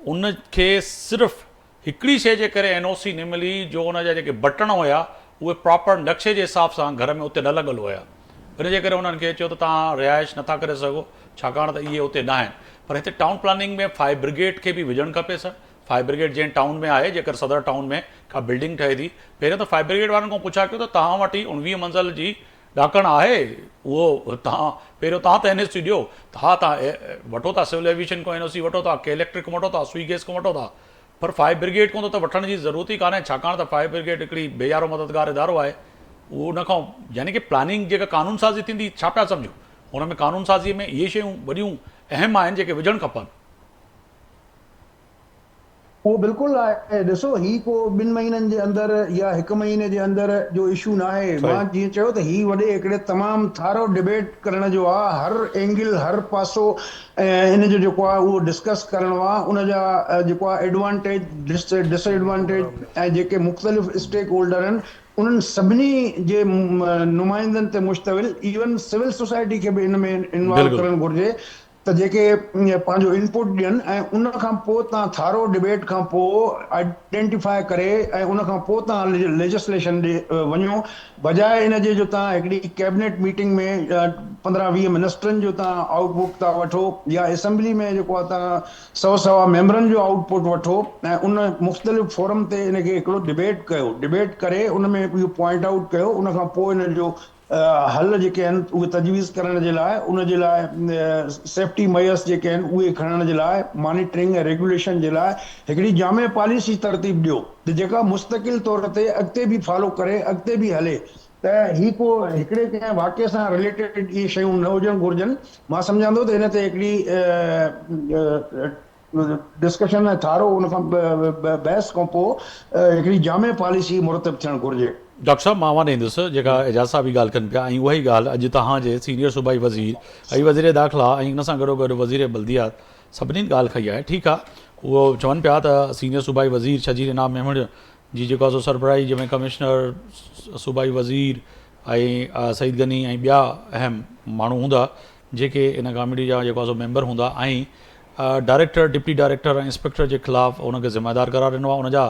उनखे सिर्फ़ु हिकिड़ी शइ जे करे NOC न मिली, जो उनजा जेके बटण हुया उहे प्रॉपर नक्शे जे हिसाब सां घर में उते न लॻल हुया। इन जे करे उन्हनि खे चयो त तव्हां रिहाइश नथा करे सघो, छाकाणि त इहे उते न आहिनि। पर हिते टाउन प्लानिंग में फायर ब्रिगेड खे बि विझणु खपे सर। फायर ब्रिगेड जंहिं टाउन में आहे, जेकर सदर टाउन में का बिल्डिंग ठहे थी, पहिरियों त फायर ब्रिगेड वारनि खां पुछा कयो त तव्हां वटि 19 मंज़िल जी ॾाकण आहे, उहो तव्हां पहिरियों तव्हां त NOC ॾियो, तव्हां वठो था सिविल एविएशन खां NOC वठो था, के इलेक्ट्रिक वठो था, सुई गैस खां वठो था, पर फायर ब्रिगेड खां त वठण जी ज़रूरत ई कान्हे, छाकाणि त फायर ब्रिगेड हिकिड़ी बेयारो मददगार इदारो आहे। उहो उन खां यानी कि प्लानिंग जेका कानून साज़ी थींदी, छा पिया सम्झो हुन में कानून साज़ीअ में इहे शयूं वॾियूं अहम आहिनि जेके विझणु खपनि। उहो बिल्कुलु आहे। ॾिसो, ही को 2 महीननि जे अंदरि या 1 महीने जे अंदरि जो इशू न आहे। मां जीअं चयो त ही वॾे हिकिड़े तमामु थारो डिबेट करण जो आहे, हर एंगल हर पासो इन जो जेको आहे उहो डिस्कस करिणो आहे, उनजा जेको आहे एडवांटेज डिसएडवांटेज ऐं जेके मुख़्तलिफ़ स्टेक होल्डर आहिनि उन्हनि सभिनी जे नुमाइंदनि ते मुश्तमिल, इवन सिविल सोसाइटी खे बि इन में इन्वॉल्व करणु घुरिजे, त जेके पंहिंजो इनपुट ॾियनि ऐं उन खां पोइ तव्हां थारो डिबेट खां पोइ आइडेंटिफाई करे ऐं उन खां पोइ तव्हां लेजिस्लेशन ॾे वञो, बजाए इन जे जो तव्हां हिकिड़ी कैबिनेट मीटिंग में 15-20 मिनिस्टरनि जो तव्हां आउटपुट था वठो, या असेंबली में जेको आहे तव्हां 100 मेंबरनि जो आउटपुट वठो ऐं उन मुख़्तलिफ़ फोरम ते इनखे हिकिड़ो डिबेट कयो, डिबेट करे उन में इहो पॉइंट आउट कयो, उन खां पोइ इन जो हल जेके आहिनि उहे तजवीज़ करण जे लाइ, उन जे लाइ सेफ्टी मयर्स जेके आहिनि उहे खणण जे लाइ, मॉनिटरिंग ऐं रेगुलेशन जे लाइ हिकिड़ी जामे पॉलिसी तरतीब ॾियो, त जेका मुस्तक़िल तौर ते अॻिते बि फॉलो करे, अॻिते बि हले। त ही को हिकिड़े कंहिं वाक़े सां रिलेटेड इहे शयूं न हुजणु घुरिजनि। मां सम्झां थो त हिन ते हिकिड़ी डिस्कशन ऐं थारो उन खां बहस खां पोइ हिकिड़ी जामे पॉलिसी मुरतब थियणु घुरिजे। डॉक्टर साहब मां वञे ईंदुसि, जेका एजाज़ साहब बि ॻाल्हि कनि पिया, ऐं उहा ई ॻाल्हि अॼु तव्हांजे सीनियर सूबाई वज़ीर ऐं वज़ीर दाख़िला ऐं हिन सां गॾोगॾु वज़ीर बल्दियात सभिनीनि ॻाल्हि कई आहे। ठीकु आहे, उहो चवनि पिया त सीनियर सूबाई वज़ीर शजीर इनाम मेमण जी जेको आहे सो सरबराही, जंहिंमें कमिश्नर सूबाई वज़ीर ऐं सईद गनी ऐं ॿिया अहम माण्हू हूंदा जेके इन कमेटी जा जेको आहे सो मेंबर हूंदा, ऐं डायरेक्टर, डिप्टी डायरेक्टर ऐं इंस्पेक्टर जे ख़िलाफ़ु उनखे ज़िम्मेदार करार ॾिनो आहे। उनजा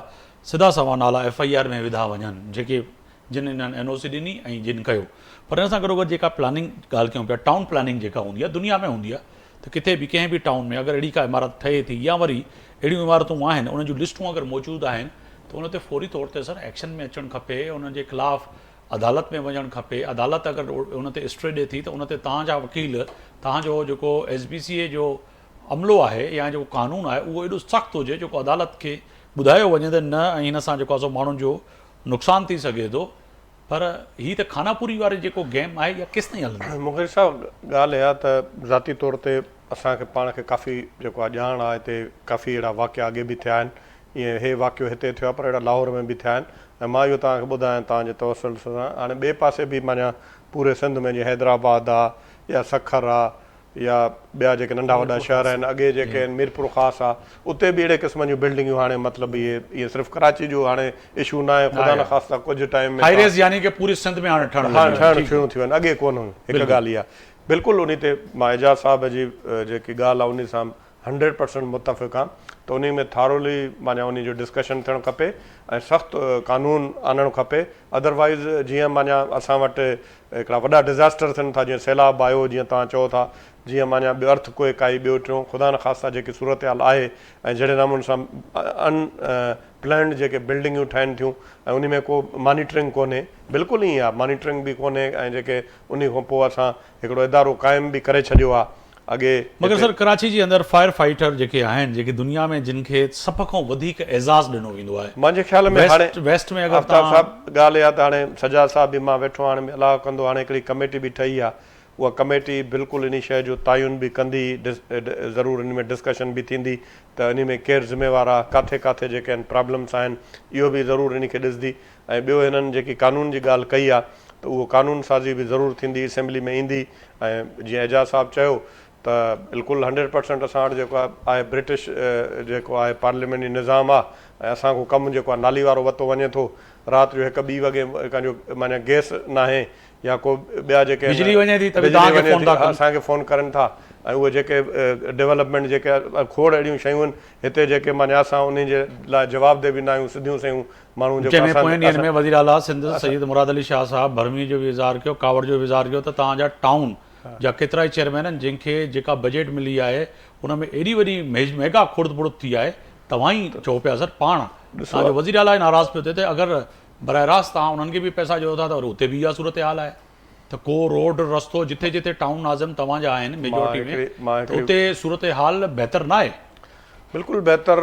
सिधा सवा नाला FIR में विधा वञनि, जेके जिन इन्हनि NOC ॾिनी ऐं जिन कयो। पर हिन सां गॾोगॾु जेका प्लानिंग ॻाल्हि कयूं पिया, टाउन प्लानिंग जेका हूंदी आहे दुनिया में हूंदी आहे, त किथे बि कंहिं बि टाउन में अगरि अहिड़ी का इमारत ठहे थी या वरी अहिड़ियूं इमारतूं आहिनि उन जूं लिस्टूं अगरि मौजूदु आहिनि, त उन ते फौरी तौर ते सर एक्शन में अचणु खपे, उन जे ख़िलाफ़ु अदालत में वञणु खपे। अदालत अगरि उन ते स्टे ॾिए थी त उन ते तव्हांजा वकील, तव्हांजो जेको SBCA जो अमलो आहे या जेको कानून आहे उहो एॾो सख़्तु हुजे जेको अदालत खे ॿुधायो वञे त न, ऐं हिन सां जेको आहे सो माण्हुनि जो नुक़सानु थी सघे थो। पर हीअ त खानापुरी वारी जेको गेम आहे इहा केसि ताईं हलंदी? मुखिर साहब, ॻाल्हि इहा त ज़ाती तौर ते असांखे पाण खे काफ़ी जेको आहे ॼाण आहे, हिते काफ़ी अहिड़ा वाक़िया अॻे बि थिया आहिनि। ईअं हे वाक़ियो हिते थियो आहे, पर अहिड़ा लाहौर में बि थिया आहिनि। ऐं मां इहो तव्हांखे ॿुधायां तव्हांजे तवसल सां, हाणे ॿिए पासे बि माना पूरे सिंध में जीअं हैदराबाद आहे या सखर आहे या ॿिया जेके नंढा वॾा शहर आहिनि, अॻे जेके आहिनि मीरपुर ख़ासि आहे, उते बि अहिड़े क़िस्म जूं बिल्डिंगूं हाणे मतिलबु इहे सिर्फ़ु कराची जो हाणे इशू न आहे, ख़ुदा न ख़ासिता कुझु टाइम में हाईरेज़ यानी कि पूरे सिंध में हाणे ठहणु शुरू थियूं आहिनि, अॻे कोन हुयूं। हिकु ॻाल्हि इहा बिल्कुलु उन ते मां एजाज़ साहब जी जेकी ॻाल्हि आहे उन सां 100% मुतफ़िक़ आहे त उन में थारोली माना उन जो डिस्कशन थियणु खपे ऐं सख़्तु कानून आणणु खपे। अदरवाइज़ जीअं माना असां वटि हिकिड़ा वॾा डिज़ास्टर थियनि था, जीअं सैलाब आयो, जीअं तव्हां चओ था, जीअं माना ॿियो अर्थ कोई काई ॿियो टियों ख़ुदा न ख़ासिता जेकी सूरत हाल आहे, ऐं जहिड़े नमूने सां प्लैंड जेके बिल्डिंगियूं ठहनि थियूं ऐं उन में को मॉनिटरिंग कोन्हे, बिल्कुलु ईअं आहे, मॉनिटरिंग बि कोन्हे। ऐं जेके उन खां पोइ असां हिकिड़ो इदारो क़ाइमु बि करे छॾियो आहे अॻे मगर सर कराची जे अंदरि फायर फाइटर जेके आहिनि जेके दुनिया में जिन खे सभ खां वधीक एज़ाज़ ॾिनो वेंदो आहे मुंहिंजे ख़्याल में हाणे वेस्ट में अगरि आफ्ताब साहब ॻाल्हि इहा त हाणे सजाद साहब बि मां वेठो हाणे अलाह कंदो हाणे हिकिड़ी कमेटी बि ठही आहे उहा कमेटी बिल्कुलु इन शइ जो तयन बि कंदी ज़रूरु इन में डिस्कशन बि थींदी त इन में केरु ज़िम्मेवारु आहे किथे किथे जेके आहिनि प्रॉब्लम्स आहिनि इहो बि ज़रूरु इन खे ॾिसंदी ऐं ॿियो हिननि जेकी कानून जी ॻाल्हि कई आहे त उहो कानून साज़ी बि ज़रूरु थींदी असेंबली में ईंदी ऐं जीअं एजाज साहब चयो त बिल्कुलु 100% असां वटि जेको आहे ब्रिटिश जेको आहे पार्लियामेंटी निज़ाम आहे ऐं असांजो कमु जेको आहे नाली वारो वरितो वञे थो राति जो 1-2 वॻे पंहिंजो माना गैस न आहे या को ॿिया जेके बिजली वञे थी त बि बिजली तव्हांखे वञे फ़ोन थी, था कनि। असांखे फ़ोन करनि था ऐं उहे जेके डेवलपमेंट जेके खोड़ अहिड़ियूं शयूं आहिनि हिते जेके माना असां उन जे लाइ जवाबदेह बि न आहियूं सिधियूं शयूं माण्हू जेको जंहिंमें पोयनि ॾींहंनि असां में वज़ीर आला सिंध सैयद मुराद अली शाह साहब भरमी जो बि इज़हार कयो कावड़ जो बि इज़हार कयो त तव्हांजा टाउन जा केतिरा ई चेयरमैन आहिनि जंहिंखे जेका बजट मिली आहे उन में एॾी वॾी मेगा खुर्द बुर्द थी आहे तव्हां ई चओ पिया सर पाण तव्हांजो वज़ीर आला नाराज़ पियो थिए त अगरि बराह रास्त तव्हां उन्हनि खे बि पैसा ॾियो था त वरी उते बि इहा सूरत हाल आहे त को रोड रस्तो जिथे जिथे टाउन नाज़िम तव्हांजा आहिनि मेजोरिटी में त उते सूरत हाल बहितर न आहे। बिल्कुलु बहितर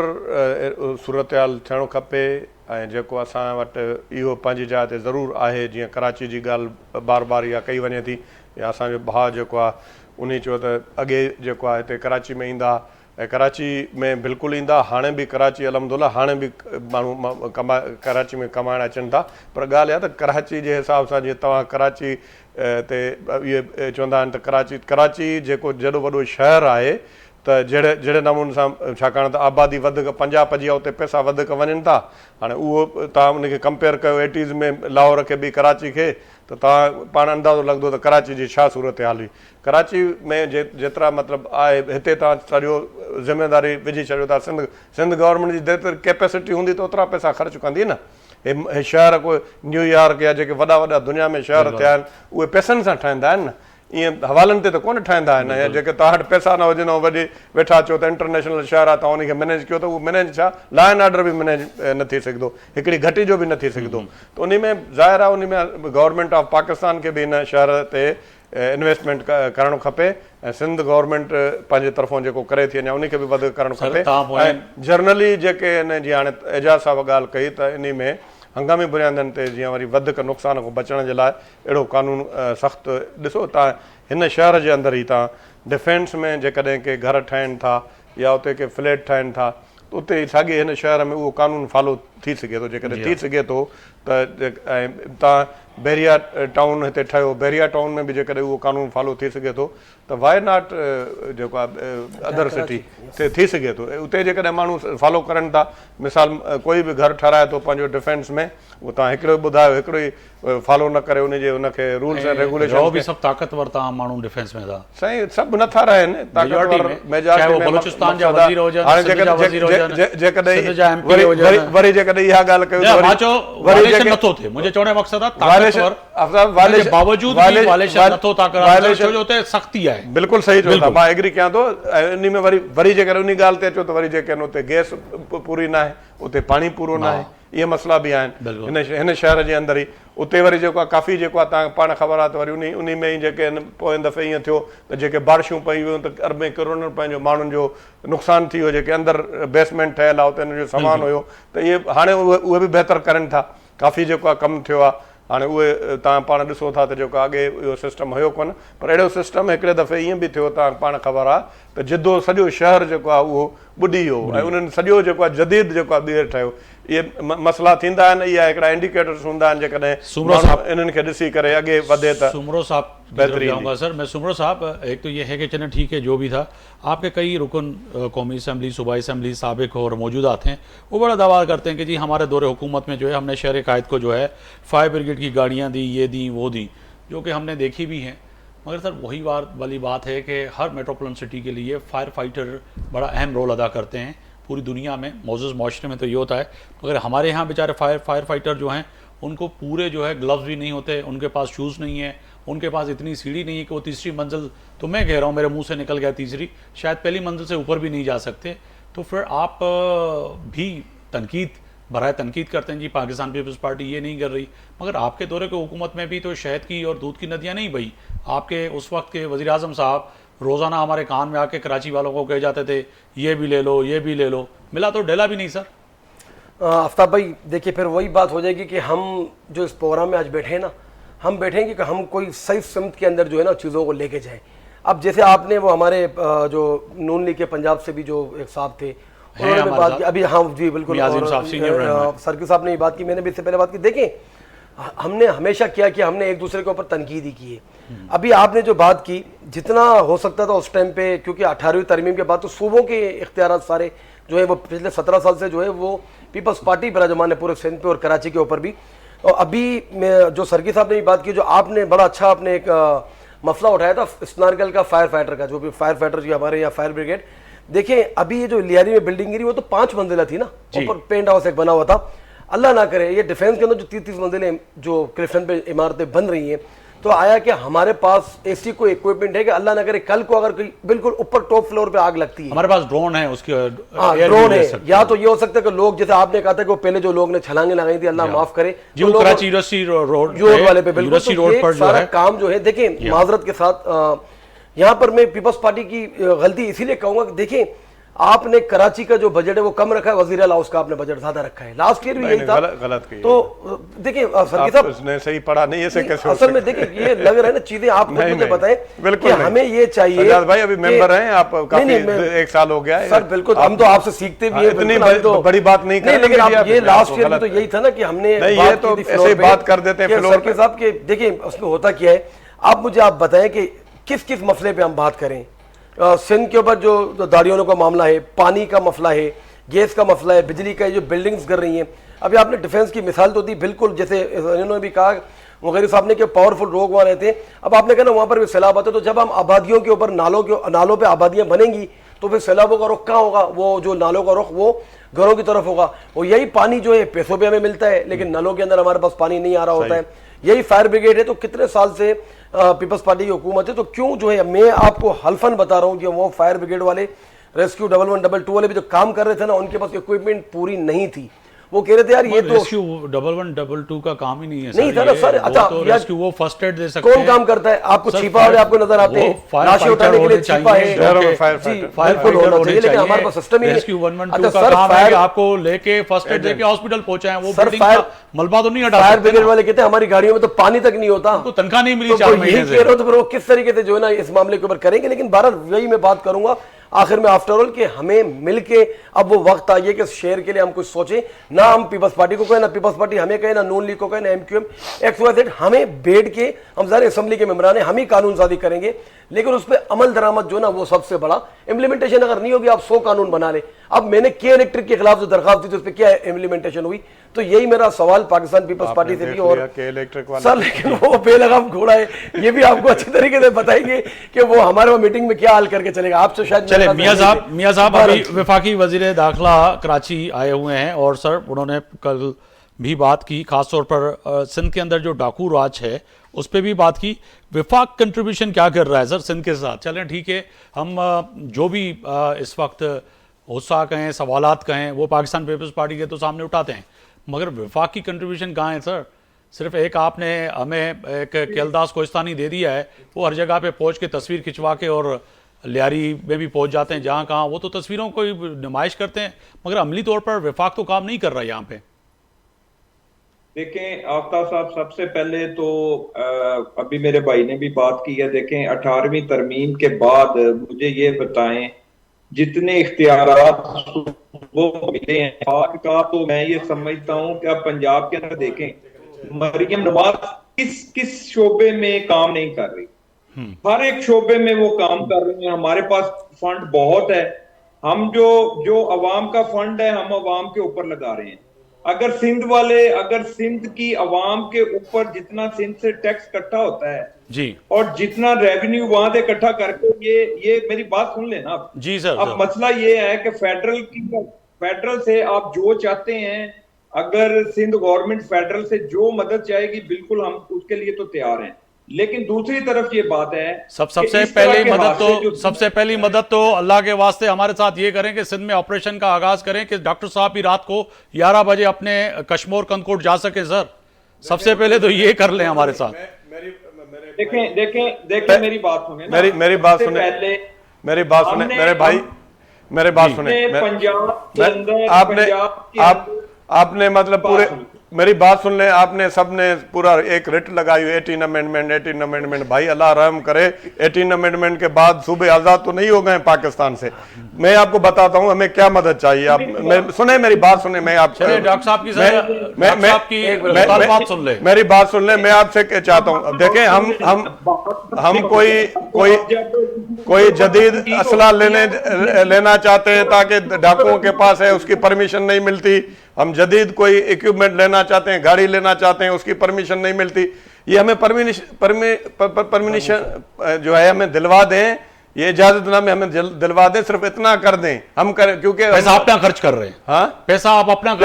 सूरत हाल थियणो खपे ऐं जेको असां वटि इहो पंहिंजी जाइ ते ज़रूरु आहे जीअं कराची जी ॻाल्हि बार बार इहा कई वञे थी या असांजो भाउ जेको आहे उन चयो त अॻे जेको आहे हिते कराची में ईंदा ऐं कराची में बिल्कुलु ईंदा हाणे बि कराची अलहमदुल्ला हाणे बि माण्हू कराची में कमाइण अचनि था पर ॻाल्हि आहे त कराची जे हिसाब सां जीअं तव्हां कराची ते इहे चवंदा आहिनि त कराची जेको जॾो वॾो शहरु आहे त जहिड़े नमूने सां छाकाणि त आबादी वधीक 50 आहे उते पैसा वधीक वञनि था हाणे उहो तव्हां उनखे कंपेयर कयो 80s में लाहौर खे बि कराची खे त तव्हां पाण अंदाज़ो लॻंदो त कराची जी छा सूरत हाल हुई कराची में जेतिरा मतिलबु आहे हिते तव्हां सॼो ज़िम्मेदारी विझी छॾियो था सिंध गवर्नमेंट जी जेतिरी कैपेसिटी हूंदी त ओतिरा पैसा ख़र्चु कंदी न हे शहर कोई न्यूयॉर्क या जेके वॾा वॾा दुनिया में शहर थिया आहिनि उहे पैसनि सां ठहंदा आहिनि न ईअं हवालनि ते त कोन ठहंदा आहिनि ऐं जेके तव्हां वटि पैसा न हुजनि ऐं वॾी वेठा अचो त इंटरनेशनल शहर आहे तव्हां उनखे मैनेज कयो त उहो मैनेज छा लॉ एंड ऑर्डर बि मैनेज न थी सघंदो हिकिड़ी घटी जो बि न थी सघंदो त उन में ज़ाहिर आहे उन में गवर्नमेंट ऑफ पाकिस्तान खे बि हिन शहर ते इन्वेस्टमेंट करणु खपे ऐं सिंध गवर्नमेंट पंहिंजे तरफ़ां जेको करे थी अञा उनखे बि वधीक करणु खपे ऐं जनरली जेके आहिनि जीअं हाणे एजाज साहब ॻाल्हि कई त इन में हंगामी बुनियादनि ते जीअं वरी वधीक नुक़सान खां बचण जे लाइ अहिड़ो कानून सख़्तु ॾिसो तव्हां हिन शहर जे अंदरि ई तव्हां डिफेंस में जेकॾहिं के घर ठाहिनि था या उते के फ्लैट ठाहिनि था त उते ई साॻे हिन शहर में उहो कानून फॉलो थी सघे थो जेकॾहिं थी सघे थो त ऐं तव्हां बैरिया टाउन हिते ठहियो बैरिया टाउन में बि जेकॾहिं उहो कानून फॉलो थी सघे थो त वाई नॉट जेको आहे अदर सिटी थी सघे थो उते जेकॾहिं माण्हू फॉलो करनि था मिसाल कोई बि घर ठाराए थो पंहिंजो डिफेंस में उहो तव्हां हिकिड़ो ॿुधायो हिकिड़ो ई फॉलो न करे उनजे उनखे रूल्स ऐं रेगुलेशन बि सभु ताक़तवर तव्हां माण्हू डिफेंस में था साईं सभु नथा रहनि वरी जेकॾहिं इहा ॻाल्हि कयो सख़्ती आहे बिल्कुलु सही चओ था मां एग्री कयां थो ऐं इन में वरी जेकॾहिं उन ॻाल्हि ते अचो त वरी जेके आहिनि उते गैस पूरी न आहे उते पाणी पूरो न आहे इहे मसइला बि आहिनि हिन शहर जे अंदरि ई उते वरी जेको आहे काफ़ी जेको आहे तव्हांखे पाण ख़बर आहे त वरी उन में ई जेके आहिनि पोइ दफ़े ईअं थियो त जेके बारिशूं पई हुयूं त अरबे करोड़नि रुपयनि जो माण्हुनि जो नुक़सानु थी वियो जेके अंदरि बेसमेंट ठहियलु आहे उते हुन जो सामान हुयो त इहे हाणे उहे बि बहितर करनि था काफ़ी जेको आहे कमु थियो आहे हाणे उहे तव्हां पाण ॾिसो था त जेको अॻे इहो सिस्टम हुयो कोन पर अहिड़ो सिस्टम हिकिड़े दफ़े ईअं बि थियो तव्हांखे पाण ख़बर आहे त जिदो सॼो शहर जेको आहे उहो ॿुॾी वियो ऐं उन्हनि सॼो जेको आहे जदीद जेको आहे ॿीहर ठहियो इहे मसइला थींदा आहिनि इहा हिकिड़ा इंडिकेटर्स हूंदा आहिनि जेकॾहिं इन्हनि खे ॾिसी करे अॻे वधे त सुमरो साहब जाऊंगा सर मैं सुमरो साहब एक तो ये है कि चलें ठीक है जो भी था आपके कई रुकन कौमी असम्बली सूबाई असम्बली साबिक और मौजूदा थे वो बड़ा दावा करते हैं कि जी हमारे दौरे हुकूमत में जो है हमने शहर कायद को जो है फायर ब्रिगेड की गाड़ियाँ दी ये दी वो दी जो कि हमने देखी भी हैं मगर सर वही वाली बात है कि हर मेट्रोपोलिटन सिटी के लिए फायर फाइटर बड़ा अहम रोल अदा करते हैं पूरी दुनिया में मौजूद माशरे में तो ये होता है मगर हमारे यहाँ बेचारे फायर फाइटर जो हैं उनको पूरे जो है ग्लव्स भी नहीं होते उनके पास शूज़ नहीं है उनके पास इतनी सीढ़ी नहीं है कि वो तीसरी मंजिल तो मैं कह रहा हूँ मेरे मुंह से निकल गया तीसरी शायद पहली मंजिल से ऊपर भी नहीं जा सकते तो फिर आप भी बराए तनकीद करते हैं जी पाकिस्तान पीपल्स पार्टी ये नहीं कर रही मगर आपके दौरे के हुकूमत में भी तो शहद की और दूध की नदियाँ नहीं बही आपके उस वक्त के वज़ीर आज़म साहब रोज़ाना हमारे कान में आके कराची वालों को कहे जाते थे ये भी ले लो, ये भी ले लो, मिला तो डेला भी नहीं सर। आफ्ताब भाई देखिए, फिर वही बात हो जाएगी कि हम जो इस प्रोग्राम में आज बैठे हैं ना, हम बैठेंगे कि हम कोई सही सिमत के अंदर जो है ना चीज़ों को लेके जाएं। अब जैसे आपने वो हमारे जो नून लीग के पंजाब से भी जो एक साहब थे, उन्होंने भी बात की अभी, हाँ जी बिल्कुल, सर्किल साहब ने ये बात की, मैंने भी इससे पहले बात की। देखें, हमने हमेशा क्या किया, हमने एक दूसरे के ऊपर तनकीद ही की है। अभी आपने जो बात की, जितना हो सकता था उस टाइम पे, क्योंकि 18वीं तरमीम के बाद तो सूबों के इख्तियारात सारे जो है वो पिछले 17 साल से जो है वो पीपल्स पार्टी बराजमान है पूरे सिंध पे और कराची के ऊपर भी। और अभी जो सरकी साहब ने ये बात की, जो आपने बड़ा अच्छा आपने एक मसला उठाया था स्नारगल का, फायर फाइटर का, जो भी फायर फाइटर जो हमारे यहाँ फायर ब्रिगेड। देखें, अभी ये जो लियारी में बिल्डिंग गिरी वो तो 5 मंजिला थी ना, ऊपर पेंट हाउस एक बना हुआ था। अल्लाह ना करे ये डिफेंस के अंदर जो 30-30 मंजिलें जो क्लिफ्टन पे इमारतें बन रही हैं, तो आया कि हमारे पास ऐसी कोई इक्विपमेंट है कि अल्लाह ना करे कल को अगर कोई बिल्कुल ऊपर टॉप फ्लोर पे आग लगती है, हमारे पास ड्रोन है, उसकी ड्रोन है, या तो ये हो सकता है कि लोग, जैसे आपने कहा था कि वो पहले जो लोग ने छलांगे लगाई थी, अल्लाह माफ करे, जो कराची यूनिवर्सिटी रोड वाले पे बिल्कुल, तो रोड पर जो है काम जो है, देखें माजरत के साथ यहाँ पर मैं पीपल्स पार्टी की गलती इसीलिए कहूंगा कि देखें, आपने कराची का जो बजट है वो कम रखा है, वजीर आला उसका आपने बजट ज्यादा रखा है। लास्ट ईयर भी यही था। गलत की तो देखिए सरकी साहब, उसने सही पढ़ा नहीं, ऐसे कैसे असल में देखिए ये लग रहा है ना चीजें, आप मुझे बताएं कि हमें ये चाहिए। सजाद भाई अभी मेंबर हैं आप, काफी 1 साल हो गया है सर, बिल्कुल हम तो आपसे सीखते भी हैं, इतनी बड़ी बात नहीं कर, लेकिन आप ये लास्ट ईयर में तो यही था ना कि हमने ये तो ऐसे ही बात कर देते हैं सरकी साहब के। देखिए उसमें होता क्या है, आप बताएं कि किस किस मसले पे हम बात करें। सिंध के ऊपर जो दाड़ियों का मामला है, पानी का मसला है, गैस का मसला है, बिजली का जो बिल्डिंग्स कर रही हैं। अभी आपने डिफेंस की मिसाल तो दी, बिल्कुल जैसे इन्होंने भी कहा मुगैरी साहब ने कि पावरफुल लोग वहाँ रहते हैं। अब आपने कहा ना वहाँ पर भी सैलाब आते, तो जब हम आबादियों के ऊपर नालों पे आबादियाँ बनेंगी तो फिर सैलाबों का रुख कहाँ होगा? वो जो नालों का रुख वो घरों की तरफ होगा। वो यही पानी जो है पैसों पे हमें मिलता है, लेकिन नलों के अंदर हमारे पास पानी नहीं आ रहा होता है। यही फायर ब्रिगेड है, तो कितने साल से पीपल्स पार्टी की हुकूमत है, तो क्यों जो है, मैं आपको हल्फन बता रहा हूँ कि वो फायर ब्रिगेड वाले, रेस्क्यू 1112 वाले भी जो काम कर रहे थे ना, उनके पास इक्विपमेंट पूरी नहीं थी। वो कह रहे थे यार ये तो रेस्क्यू 1112 का काम ही नहीं है, नहीं था ना सर। अच्छा तो रेस्क्यू वो फर्स्ट एड दे सकते हैं। कौन काम करता है? आपको छिपा वाले आपको नजर आते हैं, लाशें उठाने के लिए छिपा है, बिल्कुल होना चाहिए, लेकिन हमारे पास सिस्टम ही रेस्क्यू 112 का काम है कि आपको लेके फर्स्ट एड देके हॉस्पिटल पहुंचाएं। वो बिल्डिंग का मलबा तो नहीं हटा सकते। फायर ब्रिगेड वाले कहते हैं हमारी गाड़ियों में तो पानी तक नहीं होता, उनको तनख्वाह नहीं मिली 4 महीने से। तो फिर वो किस तरीके से जो है ना इस मामले के ऊपर करेंगे। लेकिन बहरहाल वही मैं बात करूंगा आखिर में, आफ्टर ऑल, कि हमें मिलके अब वो वक्त आ गया कि शहर के लिए हम कुछ सोचें। ना हम पीपल्स पार्टी को कहें, ना पीपल्स पार्टी हमें कहे, ना नून लीग को कहे, ना MQM XYZ, हमें बैठ के, हम सारे असेंबली के मेंबरान हैं, हम ही कानून साजी करेंगे, लेकिन उस पर अमल दरामद जो ना वो सबसे बड़ा। इम्प्लीमेंटेशन अगर नहीं होगी, आप 100 कानून बना ले। अब मैंने के इलेक्ट्रिक के खिलाफ जो दरखास्त दी थी उस पर क्या इम्प्लीमेंटेशन हुई? तो यही मेरा सवाल पाकिस्तान पीपल्स पार्टी से भी। और सर लेकिन वो बेलगाम घोड़ा है, ये भी आपको अच्छी तरीके से बताएंगे कि वो हमारे वहाँ मीटिंग में क्या हल करके चलेगा। आपसे शायद चले मियां साहब अभी वफाकी वजीर दाखिला कराची आए हुए हैं, और सर उन्होंने कल भी बात की, खासतौर पर सिंध के अंदर जो डाकू राज है उस पर भी बात की। विफाक कंट्रीब्यूशन क्या कर रहा है सर सिंध के साथ? चलें ठीक है, हम जो भी इस वक्त गुस्सा कहें, सवालात कहें, वो पाकिस्तान पीपल्स पार्टी के तो सामने उठाते हैं, मगर विफाक की कंट्रीब्यूशन कहाँ है सर? सिर्फ एक आपने हमें एक केलदास कोहिस्तानी दे दिया है, वो हर जगह पे पहुंच के तस्वीर खिंचवा के और लियारी में भी पहुंच जाते हैं, जहाँ कहाँ वो तो तस्वीरों को नुमाइश करते हैं, मगर अमली तौर पर विफाक तो काम नहीं कर रहा है यहाँ पे। देखें आफ्ताब साहब, सबसे पहले तो अभी मेरे भाई ने भी बात की है। देखें 18वीं तरमीम के बाद मुझे ये बताएं, जितने इख्तियारात वो मिले हैं का, तो मैं ये समझता हूं कि आप पंजाब के अंदर देखें, मरियम नवाज किस शोबे में काम नहीं कर रही, हर एक शोबे में वो काम कर रही है। हमारे पास फंड बहुत है, हम जो अवाम का फंड है हम अवाम के ऊपर लगा रहे हैं। अगर सिंध की अवाम के ऊपर जितना सिंध से टैक्स इकट्ठा होता है जी, और जितना रेवेन्यू वहां से इकट्ठा करके, ये मेरी बात सुन लेना आप जी सर। अब मसला ये है कि फेडरल से आप जो चाहते हैं, अगर सिंध गवर्नमेंट फेडरल से जो मदद चाहेगी बिल्कुल हम उसके लिए तो तैयार हैं। लेकिन दूसरी तरफ ये बात है, सबसे पहली मदद तो अल्लाह के वास्ते हमारे साथ ये करें कि सिंध में ऑपरेशन का आगाज करें कि डॉक्टर साहब भी रात को 11 बजे अपने कश्मीर कंदकोट जा सके सर। सबसे पहले तो ये कर लें हमारे साथ। देखें मेरी बात सुने ना। मेरी बात सबसे सुने, पहले मेरी बात सुने मेरे भाई, मेरे बात सुने। पंजाब के अंदर आपने मतलब पूरे मेरी बात सुन ले, आपने सबने पूरा एक रिट लगाई 18 अमेंडमेंट। भाई अल्लाह रहम करे, 18 अमेंडमेंट के बाद सूबे आजाद तो नहीं हो गए पाकिस्तान से। मैं आपको बताता हूं हमें क्या मदद चाहिए। आप सुने मेरी बात सुने, मैं आप डॉक्टर साहब की बात सुन ले, मेरी बात सुन ले। मैं आपसे क्या चाहता हूं, देखें हम कोई जदीद असला लेना चाहते हैं ताकि डाकुओं के पास है उसकी परमिशन नहीं मिलती। हम जदीद कोई इक्विपमेंट लेना चाहते हैं, गाड़ी लेना चाहते हैं, उसकी परमिशन नहीं मिलती। ये हमें परमिशन जो है हमें दिलवा दें, ये इजाजतनामे हमें दिलवा दें, सिर्फ इतना कर दें हम करें, क्योंकि पैसा अपना खर्च कर रहे हैं। हाँ, पैसा आप अपना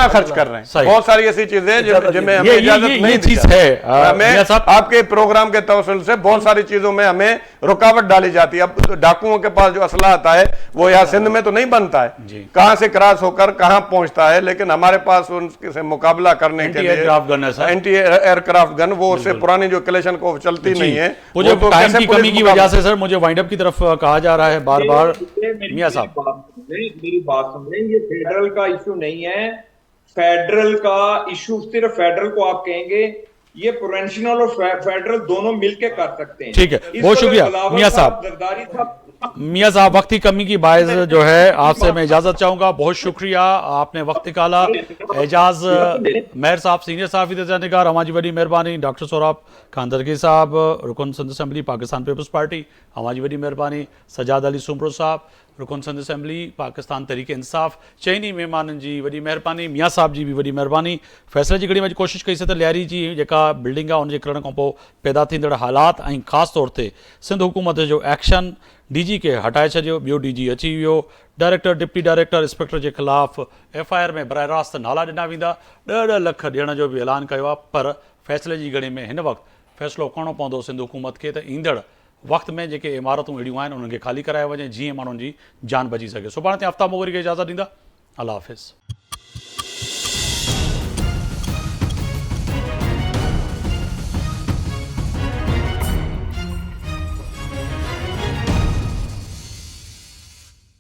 खर्च कर रहे हैं। बहुत सारी ऐसी चीजें हैं जिनमें हमें इजाजत नहीं दी चीज है। हमें आपके प्रोग्राम के तवसल से बहुत सारी चीजों में हमें रुकावट डाली जाती है। अब डाकुओं के पास जो असला आता है वो यहाँ सिंध में तो नहीं बनता है, कहाँ से क्रॉस होकर कहाँ पहुंचता है, लेकिन हमारे पास उनसे मुकाबला करने के लिए एंटी एयरक्राफ्ट गन, वो उससे पुरानी जो कलेशन को चलती नहीं है। मुझे टाइम की कमी की वजह से सर मुझे वाइंड अप की तरफ कहा जा रहा है बार बार। मियां साहब मेरी बात सुन रहे हैं, ये फेडरल का इशू नहीं है। फेडरल का इशू सिर्फ फेडरल को आप कहेंगे, ये प्रोविंशियल और फेडरल दोनों मिलके कर सकते हैं। ठीक है, बहुत शुक्रिया मियां साहब। वक्त की कमी की बायस जो है आपसे मैं इजाजत चाहूंगा। बहुत शुक्रिया, आपने वक्त निकाला। एजाज मेहर साहब सीनियर सहाफ़ी निगार, हमारी बड़ी मेहरबानी। डॉक्टर सोहराब खानदरगी साहब रुकन Sindh assembly Pakistan Peoples Party, हमारी बड़ी मेहरबानी। सजाद अली सुमरो साहब रुकन सिंध असम्बली पाकिस्तान तहरीक इंसाफ़, चइनी महिमाननि जी वॾी महिरबानी। मियां साहब जी भी वॾी महिरबानी। फ़ैसिले जी घड़ी में कोशिशि कईसीं त लियारी जी जेका बिल्डिंग आहे उनजे किरण खां पोइ पैदा थींदड़ हालात ऐं ख़ासि तौर ते सिंध हुकूमत जो एक्शन, DG खे हटाए छॾियो, ॿियो DG अची वियो, डायरेक्टर डिप्टी डायरेक्टर इंस्पेक्टर जे ख़िलाफ़ FIR में बराह रास्त नाला ॾिना वेंदा, 10 लख ॾियण जो बि ऐलान कयो आहे। पर फ़ैसिले जी घड़ी में हिन वक़्तु फ़ैसिलो करिणो पवंदो सिंध हुकूमत खे त ईंदड़ वक्त में जेके इमारतूं अहिड़ियूं आहिनि उन्हनि खे ख़ाली कराए वञे, जीअं माण्हुनि जी जान बची सघे। सुभाणे ते आफ्ताब मोगरी खे इजाज़त ॾींदा। अल्लाह हाफ़िज़।